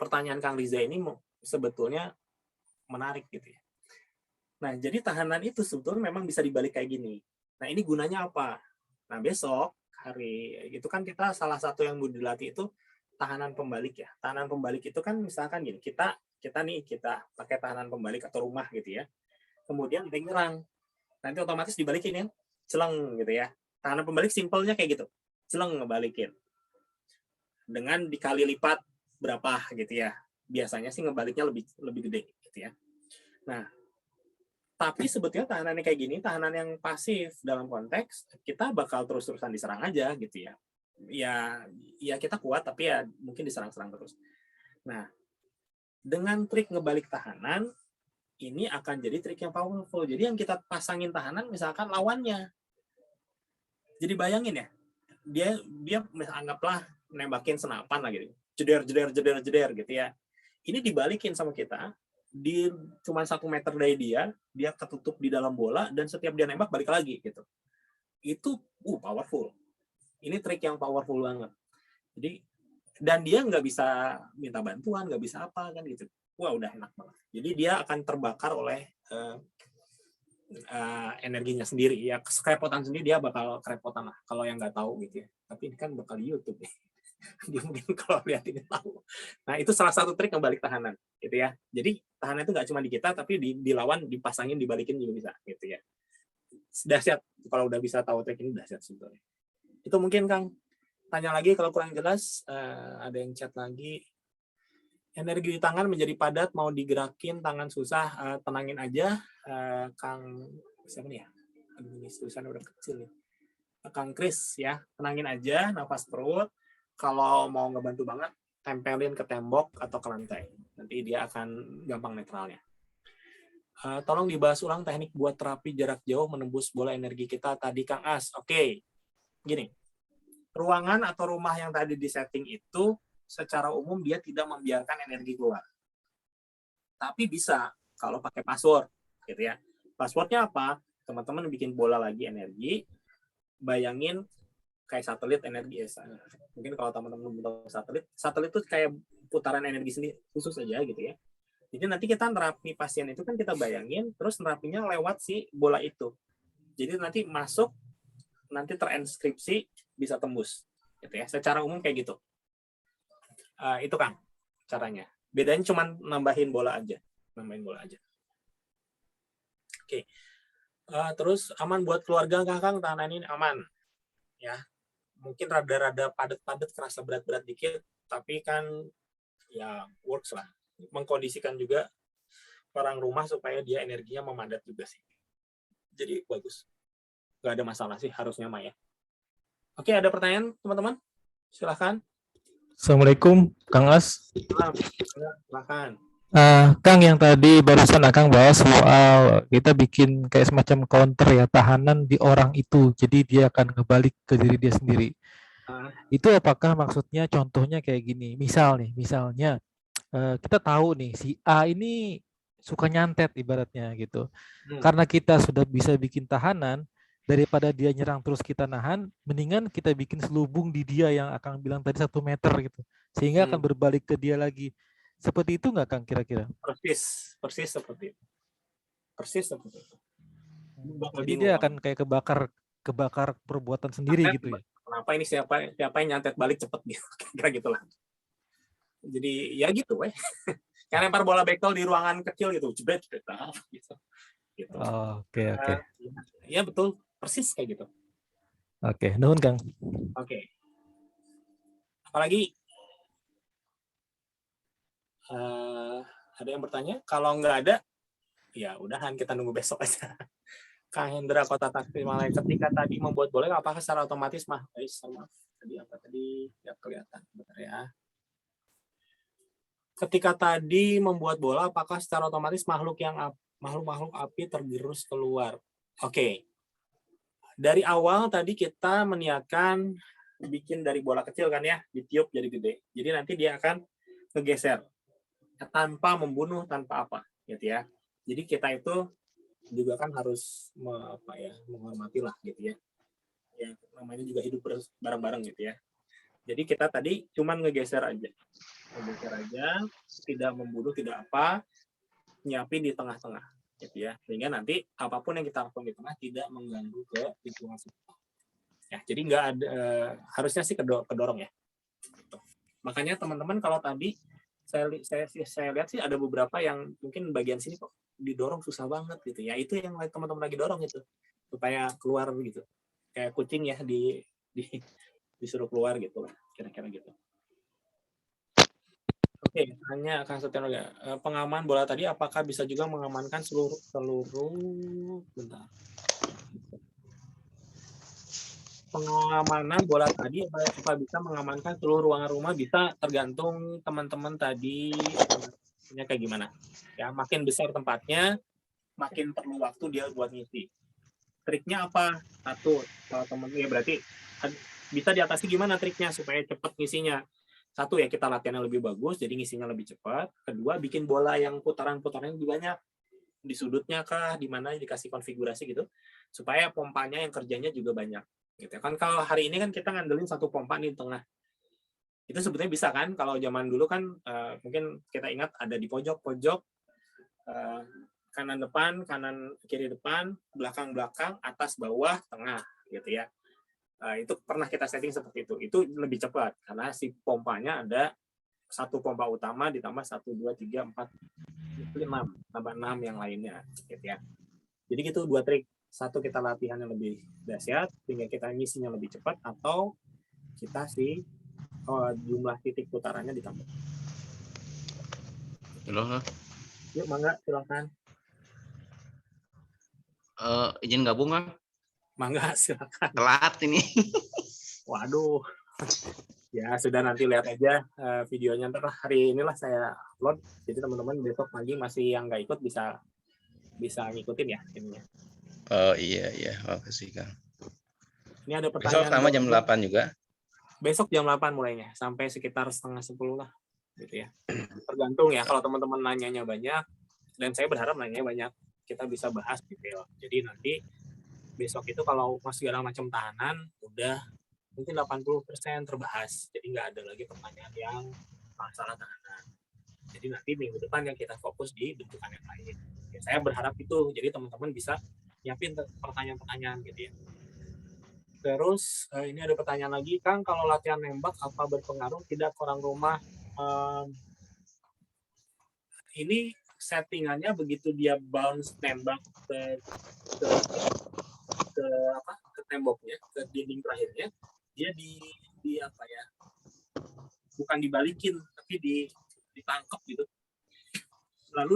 pertanyaan Kang Riza ini sebetulnya menarik gitu ya. Nah, jadi tahanan itu sebetulnya memang bisa dibalik kayak gini. Nah, ini gunanya apa? Nah, besok hari itu kan kita salah satu yang mau dilatih itu tahanan pembalik ya. Tahanan pembalik itu kan misalkan gini, kita pakai tahanan pembalik atau rumah gitu ya. Kemudian kita nyerang. Nanti otomatis dibalikin ya. Celeng gitu ya. Tahanan pembalik simpelnya kayak gitu. Celeng ngebalikin. Dengan dikali lipat berapa gitu ya. Biasanya sih ngebaliknya lebih gede gitu ya. Nah, tapi sebetulnya tahanan kayak gini, tahanan yang pasif dalam konteks kita bakal terus-terusan diserang aja gitu ya. Ya kita kuat tapi ya mungkin diserang-serang terus. Nah, dengan trik ngebalik tahanan ini akan jadi trik yang powerful. Jadi yang kita pasangin tahanan misalkan lawannya. Jadi bayangin ya, dia anggaplah nembakin senapan lah gitu. Jeder gitu ya. Ini dibalikin sama kita, di cuma 1 meter dari dia ketutup di dalam bola dan setiap dia nembak balik lagi gitu. Itu powerful. Ini trik yang powerful banget. Jadi dan dia nggak bisa minta bantuan, nggak bisa apa kan gitu. Wah, udah enak banget. Jadi dia akan terbakar oleh energinya sendiri ya, kerepotan sendiri dia bakal kerepotan lah kalau yang nggak tahu gitu ya. Tapi ini kan bakal di YouTube nih. Dia mungkin kalau lihat ini tahu. Nah, itu salah satu trik ngebalik tahanan gitu ya. Jadi tahanan itu nggak cuma di kita tapi di lawan dipasangin dibalikin juga bisa gitu ya. Dahsyat kalau udah bisa tahu trik ini, dahsyat sebetulnya. Itu mungkin Kang. Tanya lagi kalau kurang jelas, ada yang chat lagi. Energi di tangan menjadi padat, mau digerakin, tangan susah, tenangin aja. Kang, siapa nih ya? Aduh, ini tulisannya udah kecil nih. Kang Kris ya, tenangin aja, nafas perut. Kalau mau ngebantu banget, tempelin ke tembok atau ke lantai. Nanti dia akan gampang netralnya. Tolong dibahas ulang teknik buat terapi jarak jauh menembus bola energi kita tadi, Kang As. Oke, gini. Ruangan atau rumah yang tadi disetting itu secara umum dia tidak membiarkan energi keluar. Tapi bisa kalau pakai password, gitu ya. Passwordnya apa? Teman-teman bikin bola lagi energi, bayangin kayak satelit energi. Mungkin kalau teman-teman belum tahu satelit itu kayak putaran energi sendiri khusus aja gitu ya. Jadi nanti kita nerapi pasien itu kan kita bayangin, terus nerapinya lewat si bola itu. Jadi nanti masuk, nanti terinskripsi, bisa tembus, gitu ya. Secara umum kayak gitu. Itu Kang caranya. Bedanya cuma nambahin bola aja. Oke. Terus aman buat keluarga Kang, tahanan ini aman. Ya. Mungkin rada-rada padat-padat, kerasa berat-berat dikit, tapi kan ya works lah. Mengkondisikan juga orang rumah supaya dia energinya memadat juga sih. Jadi bagus. Gak ada masalah sih harusnya Maya. Oke, ada pertanyaan teman-teman? Silahkan.
Assalamualaikum, Kang As.
Silahkan.
Kang, yang tadi barusan Kang bahas soal kita bikin kayak semacam counter ya, tahanan di orang itu, jadi dia akan kebalik ke diri dia sendiri. Itu apakah maksudnya contohnya kayak gini? Misalnya kita tahu nih si A ini suka nyantet ibaratnya gitu. Karena kita sudah bisa bikin tahanan, daripada dia nyerang terus kita nahan, mendingan kita bikin selubung di dia yang akan bilang tadi 1 meter gitu, sehingga akan berbalik ke dia lagi. Seperti itu nggak Kang kira-kira?
Persis seperti itu.
Jadi dia akan kayak kebakar perbuatan sendiri gitu ya.
Kenapa ini siapa yang nyantet balik cepet gitu, kira gitulah. Jadi ya gitu weh. Kayak lempar bola bekel di ruangan kecil gitu, jebret gitu.
Oke.
Ya betul. Persis kayak gitu.
Oke, nuhun Kang.
Oke. Apalagi ada yang bertanya? Kalau nggak ada, ya udahan kita nunggu besok aja. Kang Hendra Kota Tasikmalaya, ketika tadi membuat bola, apakah secara otomatis tadi nggak kelihatan, bentar ya. Ketika tadi membuat bola, apakah secara otomatis makhluk api tergerus keluar? Oke. Dari awal tadi kita meniatkan bikin dari bola kecil kan ya, ditiup jadi gede. Jadi nanti dia akan kegeser tanpa membunuh, tanpa apa, gitu ya. Jadi kita itu juga kan harus menghormati lah gitu ya. Ya namanya juga hidup bareng-bareng gitu ya. Jadi kita tadi cuman ngegeser aja, tidak membunuh, tidak apa, nyiapin di tengah-tengah. Gitu ya, sehingga nanti apapun yang kita lakukan di tengah tidak mengganggu ke lingkungan sekitar. Ya, jadi nggak ada, harusnya sih kedorong ya. Gitu. Makanya teman-teman kalau tadi saya lihat sih ada beberapa yang mungkin bagian sini kok didorong susah banget gitu ya. Itu yang teman-teman lagi dorong itu supaya keluar gitu. Kayak kucing ya disuruh keluar gitu lah, kira-kira gitu. Oke, tanya Kang Setiono ya. Pengaman bola tadi apakah bisa juga mengamankan seluruh bentar. Pengamanan bola tadi apa bisa mengamankan seluruh ruangan rumah, bisa tergantung teman-teman tadi Ini kayak gimana? Ya, makin besar tempatnya, makin perlu waktu dia buat ngisi. Triknya apa? Satu, kalau temen ya berarti bisa diatasi gimana triknya supaya cepat ngisinya? Satu ya kita latihannya lebih bagus, jadi ngisinya lebih cepat. Kedua, bikin bola yang putaran-putarannya lebih banyak di sudutnya kah, di mana dikasih konfigurasi gitu, supaya pompanya yang kerjanya juga banyak. Gitu kan kalau hari ini kan kita ngandelin satu pompa di tengah. Itu sebetulnya bisa kan kalau zaman dulu kan mungkin kita ingat ada di pojok-pojok, kanan depan, kanan kiri depan, belakang belakang, atas bawah, tengah gitu ya. Itu pernah kita setting seperti itu. Itu lebih cepat karena si pompanya ada satu pompa utama ditambah 1 2 3 4 5 tambah 6 yang lainnya gitu ya. Jadi gitu dua trik. Satu kita latihannya lebih dahsyat sehingga kita ngisinya lebih cepat atau kita jumlah titik putarannya ditambah.
Halo,
Yuk mangga silakan.
izin gabung Kang.
Mangga silakan.
Telat ini.
Waduh. Ya sudah nanti lihat aja videonya ntar hari inilah saya upload. Jadi teman-teman besok pagi masih yang nggak ikut bisa ngikutin ya ininya.
Oh iya, makasih Kang.
Ini ada
Besok
pertanyaan.
sama jam 8 juga.
Besok jam 8 mulainya sampai sekitar 9:30 lah gitu ya. Tergantung ya kalau teman-teman nanyanya banyak dan saya berharap nanyanya banyak kita bisa bahas detail. Jadi nanti besok itu kalau segala macam tahanan udah mungkin 80% terbahas. Jadi nggak ada lagi pertanyaan yang masalah tahanan. Jadi nanti minggu depan yang kita fokus di bentukan yang lain. Ya, saya berharap itu. Jadi teman-teman bisa nyiapin pertanyaan-pertanyaan gitu ya. Terus ini ada pertanyaan lagi, Kang, kalau latihan nembak apa berpengaruh tidak ke orang rumah? Ini settingannya begitu dia bounce nembak ke temboknya, ke dinding terakhirnya, dia di apa ya? Bukan dibalikin, tapi ditangkap gitu. Lalu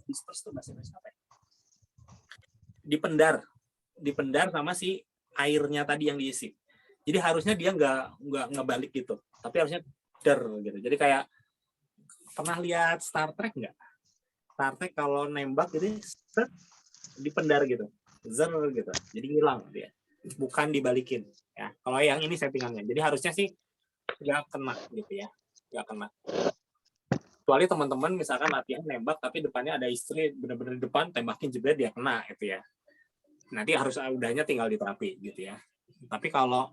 disperse tuh bahasa Indonesia apa ya? Dipendar sama si airnya tadi yang diisi. Jadi harusnya dia nggak ngebalik gitu, tapi harusnya gitu. Jadi kayak pernah lihat Star Trek nggak? Star Trek kalau nembak jadi dipendar gitu, gitu. Jadi hilang dia, bukan dibalikin. Ya, kalau yang ini settingannya. Jadi harusnya sih nggak kena gitu ya, nggak kena. Kecuali teman-teman misalkan latihan nembak tapi depannya ada istri benar-benar di depan tembakin jebret dia kena gitu ya. Nanti harus udahnya tinggal diterapi gitu ya. Tapi kalau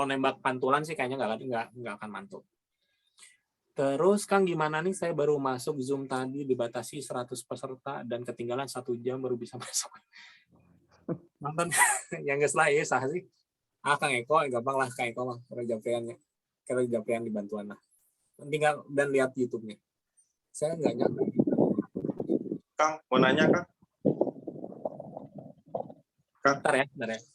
nembak pantulan sih kayaknya nggak akan mantul. Terus Kang gimana nih saya baru masuk Zoom tadi dibatasi 100 peserta dan ketinggalan 1 jam baru bisa masuk. Nonton yang nggak selai sah sih. Kang Eko gampang lah Kang Eko mah kalau japrian di bantuan lah. Tinggal dan lihat YouTube-nya. Saya nggak nyampe.
Kang, mau nanya Kang?
Bentar ya.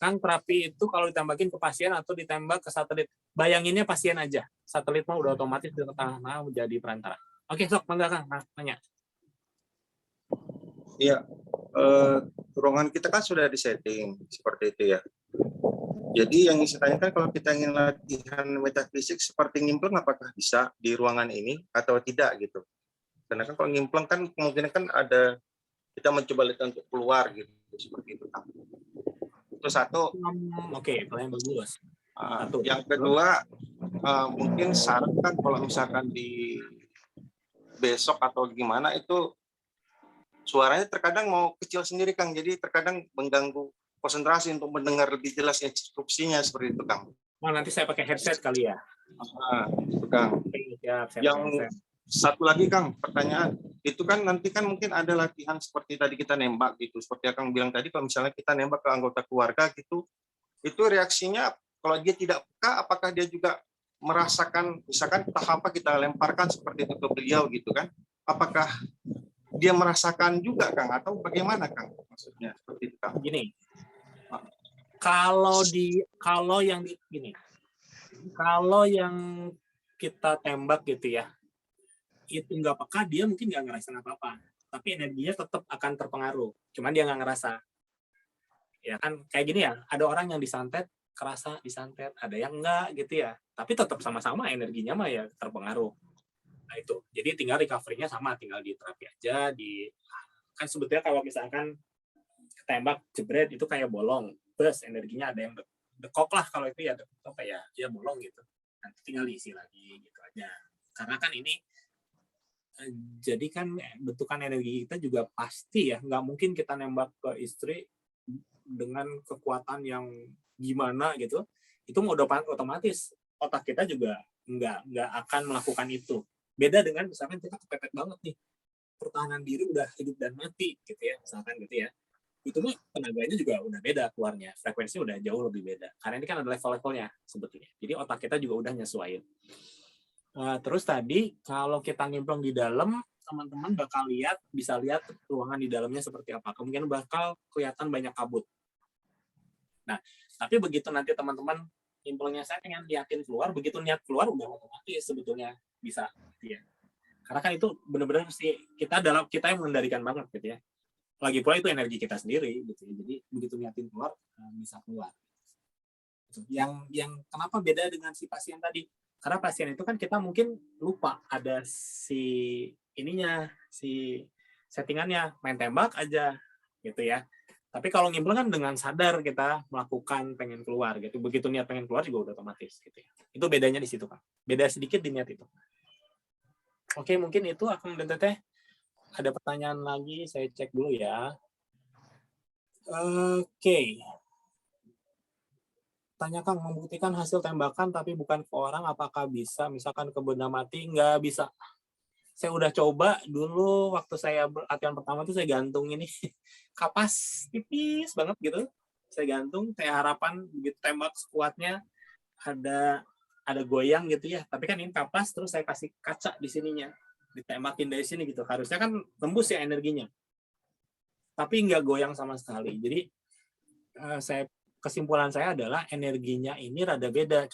Kang, terapi itu kalau ditembakin ke pasien atau ditembak ke satelit? Bayanginnya pasien aja. Satelit mah udah otomatis di tengah-tengah menjadi perantara. Oke, sok, mangga Kang, nanya.
Iya, ruangan kita kan sudah disetting seperti itu ya. Jadi yang saya tanyakan kalau kita ingin latihan metafisik seperti nyimplung apakah bisa di ruangan ini atau tidak gitu. Karena kan kalau nyimplung kan kemungkinan kan ada kita mencoba lihat untuk keluar gitu seperti itu Kang. Itu satu.
Oke, yang bagus.
Yang kedua mungkin saran kan kalau misalkan di besok atau gimana itu suaranya terkadang mau kecil sendiri Kang, jadi terkadang mengganggu konsentrasi untuk mendengar lebih jelas instruksinya seperti itu Kang.
Nanti saya pakai headset kali ya.
Itu Kang. Yang satu lagi Kang, pertanyaan itu kan nanti kan mungkin ada latihan seperti tadi kita nembak gitu, seperti yang Kang bilang tadi kalau misalnya kita nembak ke anggota keluarga gitu, itu reaksinya kalau dia tidak peka, apakah dia juga merasakan misalkan entah apa kita lemparkan seperti itu ke beliau gitu kan, apakah dia merasakan juga Kang atau bagaimana Kang maksudnya seperti itu Kang?
Gini, kalau yang kita tembak gitu ya, itu nggak peka, dia mungkin nggak ngerasain apa-apa, tapi energinya tetap akan terpengaruh, cuman dia nggak ngerasa. Ya kan kayak gini ya, ada orang yang disantet kerasa disantet, ada yang enggak gitu ya, tapi tetap sama-sama energinya mah ya terpengaruh. Nah itu, jadi tinggal recovery-nya sama, tinggal di terapi aja, kan sebetulnya kalau misalkan ketembak jebret itu kayak bolong, terus energinya ada yang dekok lah, kalau itu ya dekok kayak ya bolong gitu, nanti tinggal diisi lagi gitu aja. Karena kan ini jadi kan bentukan energi kita juga pasti ya, nggak mungkin kita nembak ke istri dengan kekuatan yang gimana gitu, itu mau otomatis otak kita juga nggak akan melakukan itu. Beda dengan misalkan kita kepepet banget nih, pertahanan diri udah hidup dan mati gitu ya, misalkan gitu ya, itu mah tenaganya juga udah beda keluarnya, frekuensinya udah jauh lebih beda, karena ini kan ada level-levelnya sebetulnya, jadi otak kita juga udah nyesuaiin. Terus tadi kalau kita nyemplung di dalam, teman-teman bakal bisa lihat ruangan di dalamnya seperti apa, kemungkinan bakal kelihatan banyak kabut. Nah, tapi begitu nanti teman-teman nyemplungnya saya pengen liatin keluar, begitu niat keluar udah otomatis sebetulnya bisa gitu ya. Karena kan itu benar-benar sih kita yang mengendalikan banget gitu ya. Lagi pula itu energi kita sendiri gitu ya. Jadi begitu niatin keluar bisa keluar. Yang kenapa beda dengan si pasien tadi? Karena pasien itu kan kita mungkin lupa ada si settingannya, main tembak aja gitu ya. Tapi kalau nyemplung kan dengan sadar kita melakukan pengen keluar gitu. Begitu niat pengen keluar juga udah otomatis gitu ya. Itu bedanya di situ, Kak. Beda sedikit di niat itu. Oke, mungkin itu Akang dan Teteh. Ada pertanyaan lagi, saya cek dulu ya. Oke. Tanya Kang, membuktikan hasil tembakan tapi bukan ke orang, apakah bisa? Misalkan ke benda mati, nggak bisa. Saya udah coba dulu waktu saya latihan pertama tuh saya gantung ini kapas tipis banget gitu. Saya gantung, kayak harapan begitu tembak sekuatnya ada goyang gitu ya. Tapi kan ini kapas, terus saya kasih kaca di sininya, ditembakin dari sini gitu. Harusnya kan tembus ya energinya. Tapi nggak goyang sama sekali. Jadi kesimpulan saya adalah energinya ini rada beda.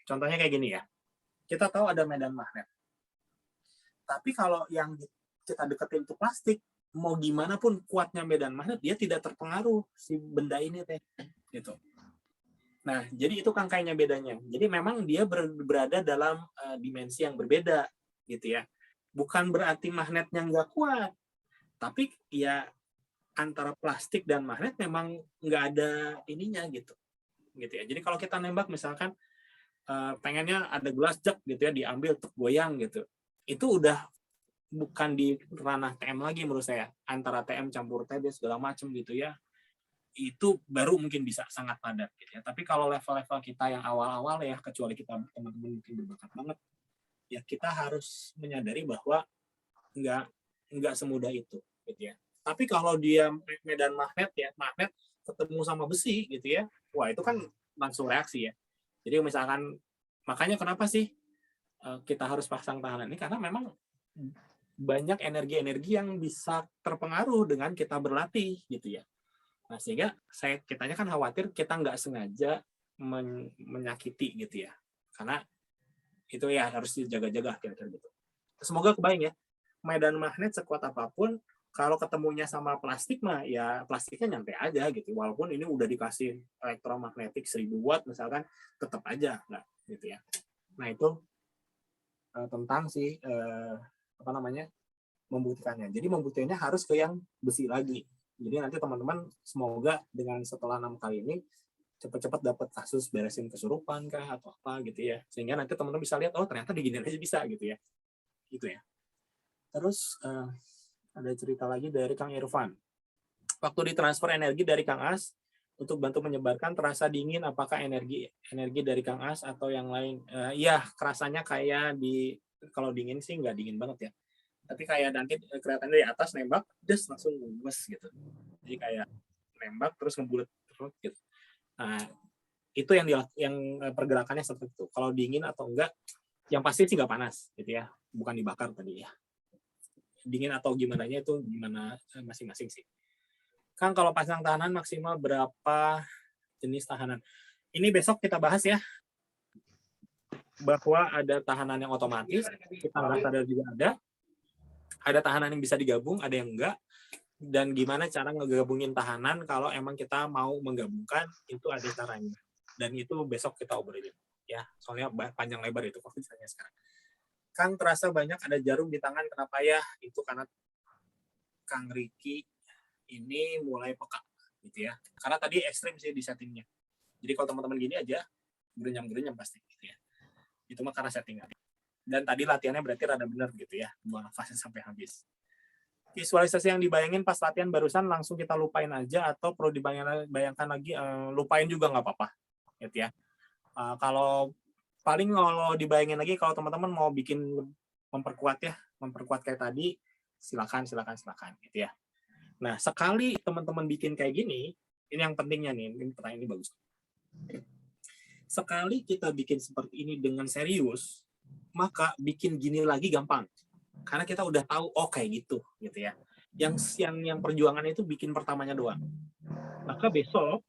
Contohnya kayak gini ya. Kita tahu ada medan magnet. Tapi kalau yang kita deketin itu plastik, mau gimana pun kuatnya medan magnet, dia tidak terpengaruh si benda ini teh, gitu. Nah, jadi itu kan kayaknya bedanya. Jadi memang dia berada dalam dimensi yang berbeda, gitu ya. Bukan berarti magnetnya nggak kuat, tapi ya antara plastik dan magnet memang nggak ada ininya gitu ya. Jadi kalau kita nembak misalkan pengennya ada gelas jek gitu ya, diambil goyang gitu, itu udah bukan di ranah TM lagi menurut saya, antara TM campur TB segala macam gitu ya, itu baru mungkin bisa sangat padat gitu ya. Tapi kalau level-level kita yang awal-awal ya, kecuali kita teman-teman mungkin berbakat banget ya, kita harus menyadari bahwa nggak semudah itu gitu ya. Tapi kalau dia medan magnet ya, magnet ketemu sama besi gitu ya, wah itu kan langsung reaksi ya. Jadi misalkan, makanya kenapa sih kita harus pasang tahanan ini, karena memang banyak energi-energi yang bisa terpengaruh dengan kita berlatih gitu ya. Nah sehingga kitanya kan khawatir kita nggak sengaja menyakiti gitu ya, karena itu ya harus dijaga-jaga kira-kira gitu. Semoga kebayang ya, medan magnet sekuat apapun kalau ketemunya sama plastik mah ya plastiknya nyantai aja gitu, walaupun ini udah dikasih elektromagnetik 1000 watt misalkan, tetap aja nggak gitu ya. Nah itu tentang si membuktikannya. Jadi membuktikannya harus ke yang besi lagi. Jadi nanti teman-teman semoga dengan setelah 6 kali ini cepat-cepat dapat kasus beresin kesurupan kah atau apa gitu ya, sehingga nanti teman-teman bisa lihat, oh ternyata diginiin aja bisa gitu ya, gitu ya. Terus ada cerita lagi dari Kang Irfan. Waktu ditransfer energi dari Kang As untuk bantu menyebarkan, terasa dingin, apakah energi dari Kang As atau yang lain? Iya, kerasanya kayak kalau dingin sih nggak dingin banget ya. Tapi kayak nanti kelihatan dari atas nembak, des langsung ngemes gitu. Jadi kayak nembak terus ngebulet terus gitu. Nah, itu yang pergerakannya seperti itu. Kalau dingin atau enggak, yang pasti sih nggak panas gitu ya. Bukan dibakar tadi ya. Dingin atau gimananya itu gimana masing-masing sih. Kang, kalau pasang tahanan maksimal berapa jenis tahanan? Ini besok kita bahas ya. Bahwa ada tahanan yang otomatis, kita nggak sadar juga ada. Ada tahanan yang bisa digabung, ada yang enggak. Dan gimana cara ngegabungin tahanan kalau emang kita mau menggabungkan, itu ada caranya. Dan itu besok kita obrolin ya. Soalnya panjang lebar itu kalau misalnya sekarang. Kang terasa banyak ada jarum di tangan, kenapa ya? Itu karena Kang Riki ini mulai peka gitu ya. Karena tadi ekstrim sih di settingnya. Jadi kalau teman-teman gini aja, gerenyam-gerenyam pasti gitu ya. Itu mah karena settingan. Dan tadi latihannya berarti rada bener gitu ya, buang nafasnya sampai habis. Visualisasi yang dibayangin pas latihan barusan langsung kita lupain aja atau perlu dibayangkan lagi, lupain juga nggak apa-apa gitu ya. Kalau dibayangin lagi, kalau teman-teman mau bikin memperkuat kayak tadi, silakan gitu ya. Nah, sekali teman-teman bikin kayak gini, ini yang pentingnya nih, ini pertanyaan ini bagus. Sekali kita bikin seperti ini dengan serius, maka bikin gini lagi gampang. Karena kita udah tahu, oh kayak gitu ya. Yang perjuangan itu bikin pertamanya doang. Maka besok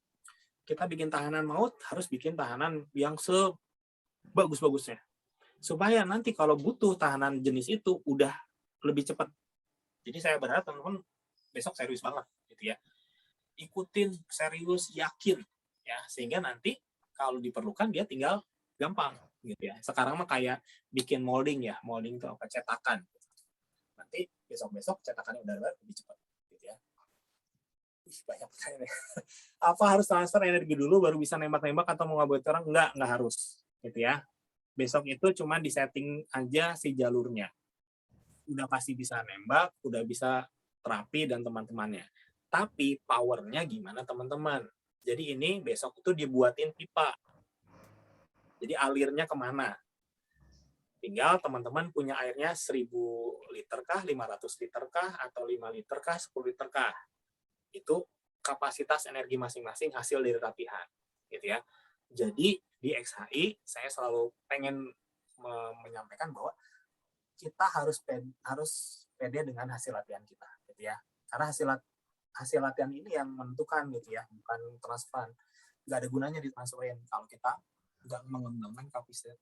kita bikin tahanan maut harus bikin tahanan yang sebagus-bagusnya. Supaya nanti kalau butuh tahanan jenis itu udah lebih cepat. Jadi saya berharap teman-teman besok serius banget gitu ya. Ikutin serius, yakin ya, sehingga nanti kalau diperlukan dia tinggal gampang gitu ya. Sekarang mah kayak bikin molding ya, molding itu apa, cetakan. Nanti besok-besok cetakannya udah lebih cepat gitu ya. Banyak pertanyaan. Apa harus transfer energi dulu baru bisa nembak-nembak atau mau ngabuat orang? Enggak harus gitu ya. Besok itu cuma disetting aja si jalurnya. Udah pasti bisa nembak, udah bisa terapi dan teman-temannya. Tapi powernya gimana teman-teman? Jadi ini besok itu dibuatin pipa. Jadi alirnya kemana? Tinggal teman-teman punya airnya 1000 liter kah, 500 liter kah, atau 5 liter kah, 10 liter kah. Itu kapasitas energi masing-masing hasil dari latihan. Gitu ya. Jadi di XHI saya selalu pengen menyampaikan bahwa kita harus pede dengan hasil latihan kita. Gitu ya. Karena hasil latihan ini yang menentukan gitu ya, bukan transfer. Nggak ada gunanya ditransferin kalau kita nggak mengembangkan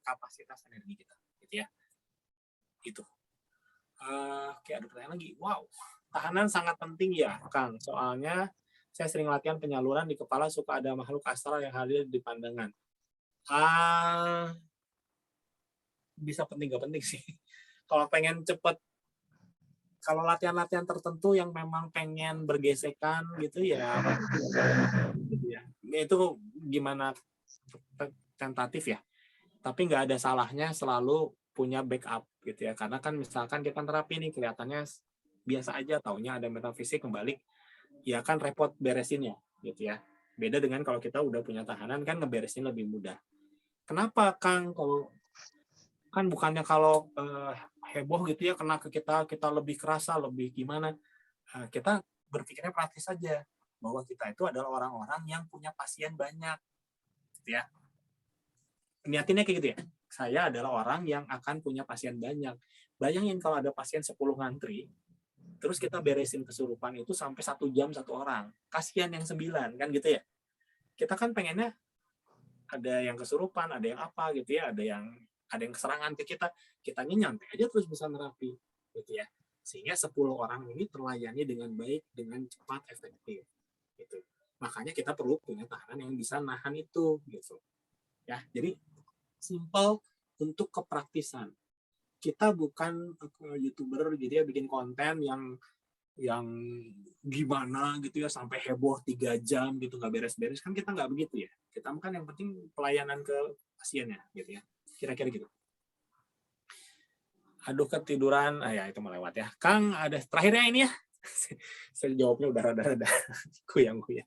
kapasitas energi kita, gitu ya. Itu. Oke, ada pertanyaan lagi. Wow, tahanan sangat penting ya, Kang. Soalnya saya sering latihan penyaluran di kepala, suka ada makhluk astral yang hadir di pandangan. Bisa penting nggak penting sih. Kalau pengen cepet, kalau latihan-latihan tertentu yang memang pengen bergesekan gitu ya, gitu ya. Itu gimana tentatif ya. Tapi nggak ada salahnya selalu punya backup gitu ya. Karena kan misalkan kita terapi nih kelihatannya biasa aja, taunya ada metafisik kembali, ya kan repot beresinnya gitu ya. Beda dengan kalau kita udah punya tahanan kan ngeberesin lebih mudah. Kenapa Kang? Kalau kan bukannya kalau heboh gitu ya kena ke kita lebih kerasa, lebih gimana? Kita berpikirnya praktis saja bahwa kita itu adalah orang-orang yang punya pasien banyak, gitu ya. Niatinnya kayak gitu ya. Saya adalah orang yang akan punya pasien banyak. Bayangin kalau ada pasien 10 ngantri, terus kita beresin kesurupan itu sampai 1 jam 1 orang. Kasihan yang 9 kan gitu ya. Kita kan pengennya ada yang kesurupan, ada yang apa gitu ya, ada yang serangan ke kita, kitanya nyantai aja terus bisa nerapi gitu ya. Sehingga 10 orang ini terlayani dengan baik, dengan cepat, efektif gitu. Makanya kita perlu punya tahanan yang bisa nahan itu gitu. Ya, jadi simple untuk kepraktisan. Kita bukan YouTuber gitu ya, bikin konten yang gimana gitu ya sampai heboh 3 jam gitu nggak beres-beres, kan kita nggak begitu ya. Kita kan yang penting pelayanan ke pasiennya gitu ya, kira-kira gitu. Aduh ketiduran, ya itu melewat ya. Kang ada terakhirnya ini ya. Saya jawabnya udah rada-rada kuyang-kuyang.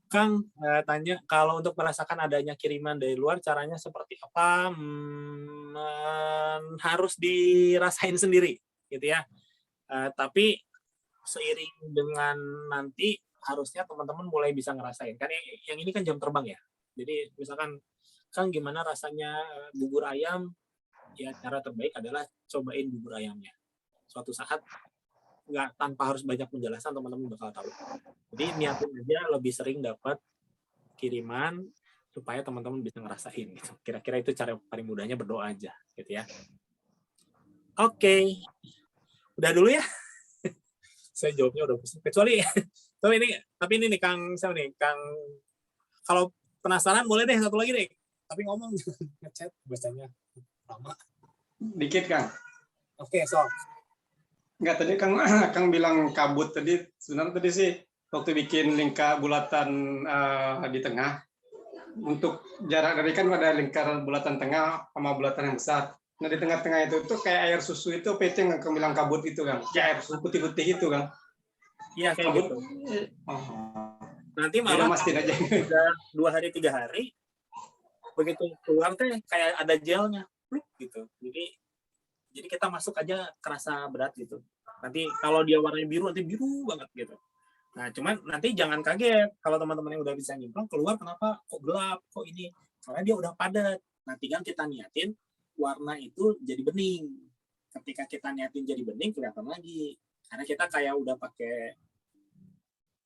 Kang tanya, kalau untuk merasakan adanya kiriman dari luar, caranya seperti apa? Harus dirasain sendiri, gitu ya. Tapi seiring dengan nanti, harusnya teman-teman mulai bisa ngerasain. Kan yang ini kan jam terbang ya. Jadi misalkan, Kang gimana rasanya bubur ayam? Ya cara terbaik adalah cobain bubur ayamnya. Suatu saat, nggak tanpa harus banyak penjelasan teman-teman bakal tahu. Jadi niatin aja lebih sering dapat kiriman supaya teman-teman bisa ngerasain gitu. Kira-kira itu cara paling mudahnya, berdoa aja gitu ya. Oke. Udah dulu ya. Saya jawabnya udah pusing. Kecuali tapi ini nih Kang kalau penasaran boleh deh satu lagi deh. Tapi ngomong ngechat bacanya lama.
Dikit Kang.
Oke, so.
Enggak, tadi Kang bilang kabut tadi. Sebenarnya tadi sih waktu bikin lingkar bulatan di tengah, untuk jarak dari kan ada lingkaran bulatan tengah sama bulatan yang besar. Nah di tengah-tengah itu tuh kayak air susu itu PT yang Kang bilang kabut itu kan, kayak air susu putih-putih itu kan.
Iya kayak
Kabut.
gitu.
Oh.
Nanti
Udah
malah
mastiin aja.
udah 2 hari 3 hari begitu keluar teh kayak ada gelnya, pluk, gitu. Jadi kita masuk aja kerasa berat gitu. Nanti kalau dia warnanya biru nanti biru banget gitu. Nah, cuman nanti jangan kaget kalau teman-teman yang udah bisa nyimplung keluar kenapa kok gelap, kok ini. Karena dia udah padat. Nah, tinggal kita niatin warna itu jadi bening. Ketika kita niatin jadi bening kelihatan lagi. Karena kita kayak udah pakai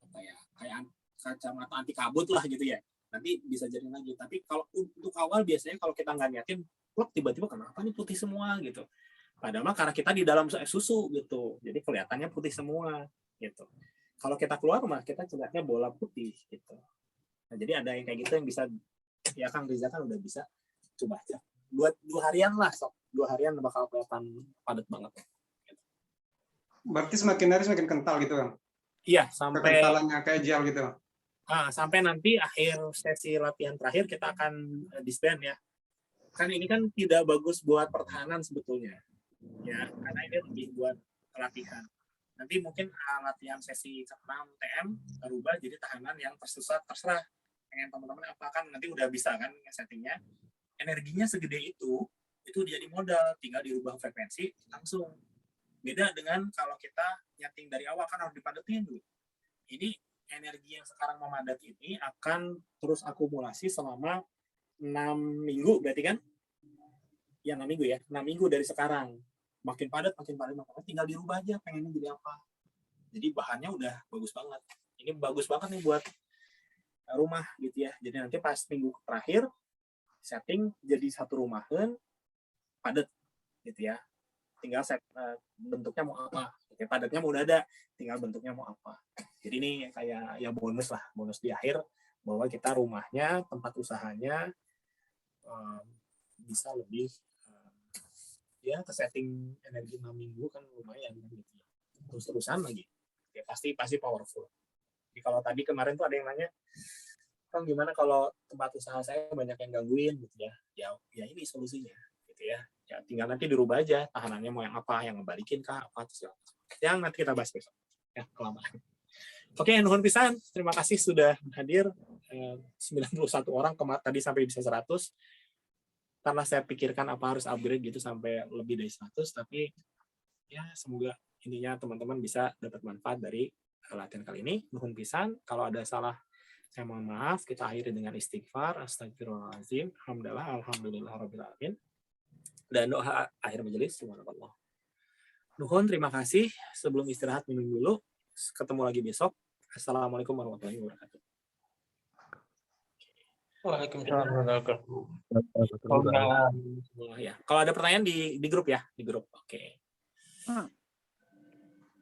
apa ya? Kayak kacamata anti kabut lah gitu ya. Nanti bisa jadi lagi. Tapi kalau untuk awal biasanya kalau kita nggak niatin, plok tiba-tiba kenapa nih putih semua gitu. Padahal karena kita di dalam susu gitu. Jadi kelihatannya putih semua gitu. Kalau kita keluar rumah kita lihatnya bola putih gitu. Nah, jadi ada yang kayak gitu yang bisa ya Kang Riza kan udah bisa coba aja. 2 harian lah sok. 2 harian bakal kelihatan padat banget. Gitu.
Berarti semakin hari semakin kental gitu kan?
Iya, sampai
kekentalannya kayak gel gitu.
Sampai nanti akhir sesi latihan terakhir kita akan disband ya. Kan ini kan tidak bagus buat pertahanan sebetulnya. Ya, karena ini lebih buat latihan. Nanti mungkin latihan sesi ke-6 TM berubah jadi tahanan yang terserah pengen teman-teman apa kan nanti udah bisa kan settingnya. Energinya segede itu jadi modal, tinggal dirubah frekuensi langsung. Beda dengan kalau kita nyeting dari awal kan harus dipadetin dulu. Ini energi yang sekarang memadat ini akan terus akumulasi selama 6 minggu berarti kan? Ya 6 minggu ya, 6 minggu dari sekarang. Makin padat, tinggal dirubah aja pengennya jadi apa. Jadi bahannya udah bagus banget. Ini bagus banget nih buat rumah gitu ya. Jadi nanti pas minggu terakhir setting jadi satu rumahan padat gitu ya. Tinggal set bentuknya mau apa. Oke, padatnya mau udah ada, tinggal bentuknya mau apa. Jadi ini kayak ya bonus lah, bonus di akhir bahwa kita rumahnya, tempat usahanya bisa lebih ya ke setting energi 6 minggu kan lumayan gitu ya. Terus-terusan lagi. Ya pasti powerful. Jadi kalau tadi kemarin tuh ada yang nanya, Kang gimana kalau tempat usaha saya banyak yang gangguin gitu ya. Ya ini solusinya gitu ya. Ya tinggal nanti dirubah aja tahanannya mau yang apa, yang ngebalikin kah apa terus yang nanti kita bahas besok. Ya, kelamaan. Oke, nuhun pisan. Terima kasih sudah hadir 91 orang tadi sampai bisa 100. Karena saya pikirkan apa harus upgrade gitu sampai lebih dari 100, tapi ya semoga intinya teman-teman bisa dapat manfaat dari latihan kali ini. Nuhun pisan, kalau ada salah saya mohon maaf. Kita akhiri dengan istighfar, astagfirullahaladzim, alhamdulillahirrahmanirrahim, dan doa akhir majelis. Subhanallah. Nuhun, terima kasih. Sebelum istirahat minum dulu. Ketemu lagi besok. Assalamualaikum warahmatullahi wabarakatuh.
Waalaikumsalam warahmatullahi wabarakatuh.
Ya, kalau ada pertanyaan di grup ya, di grup. Oke.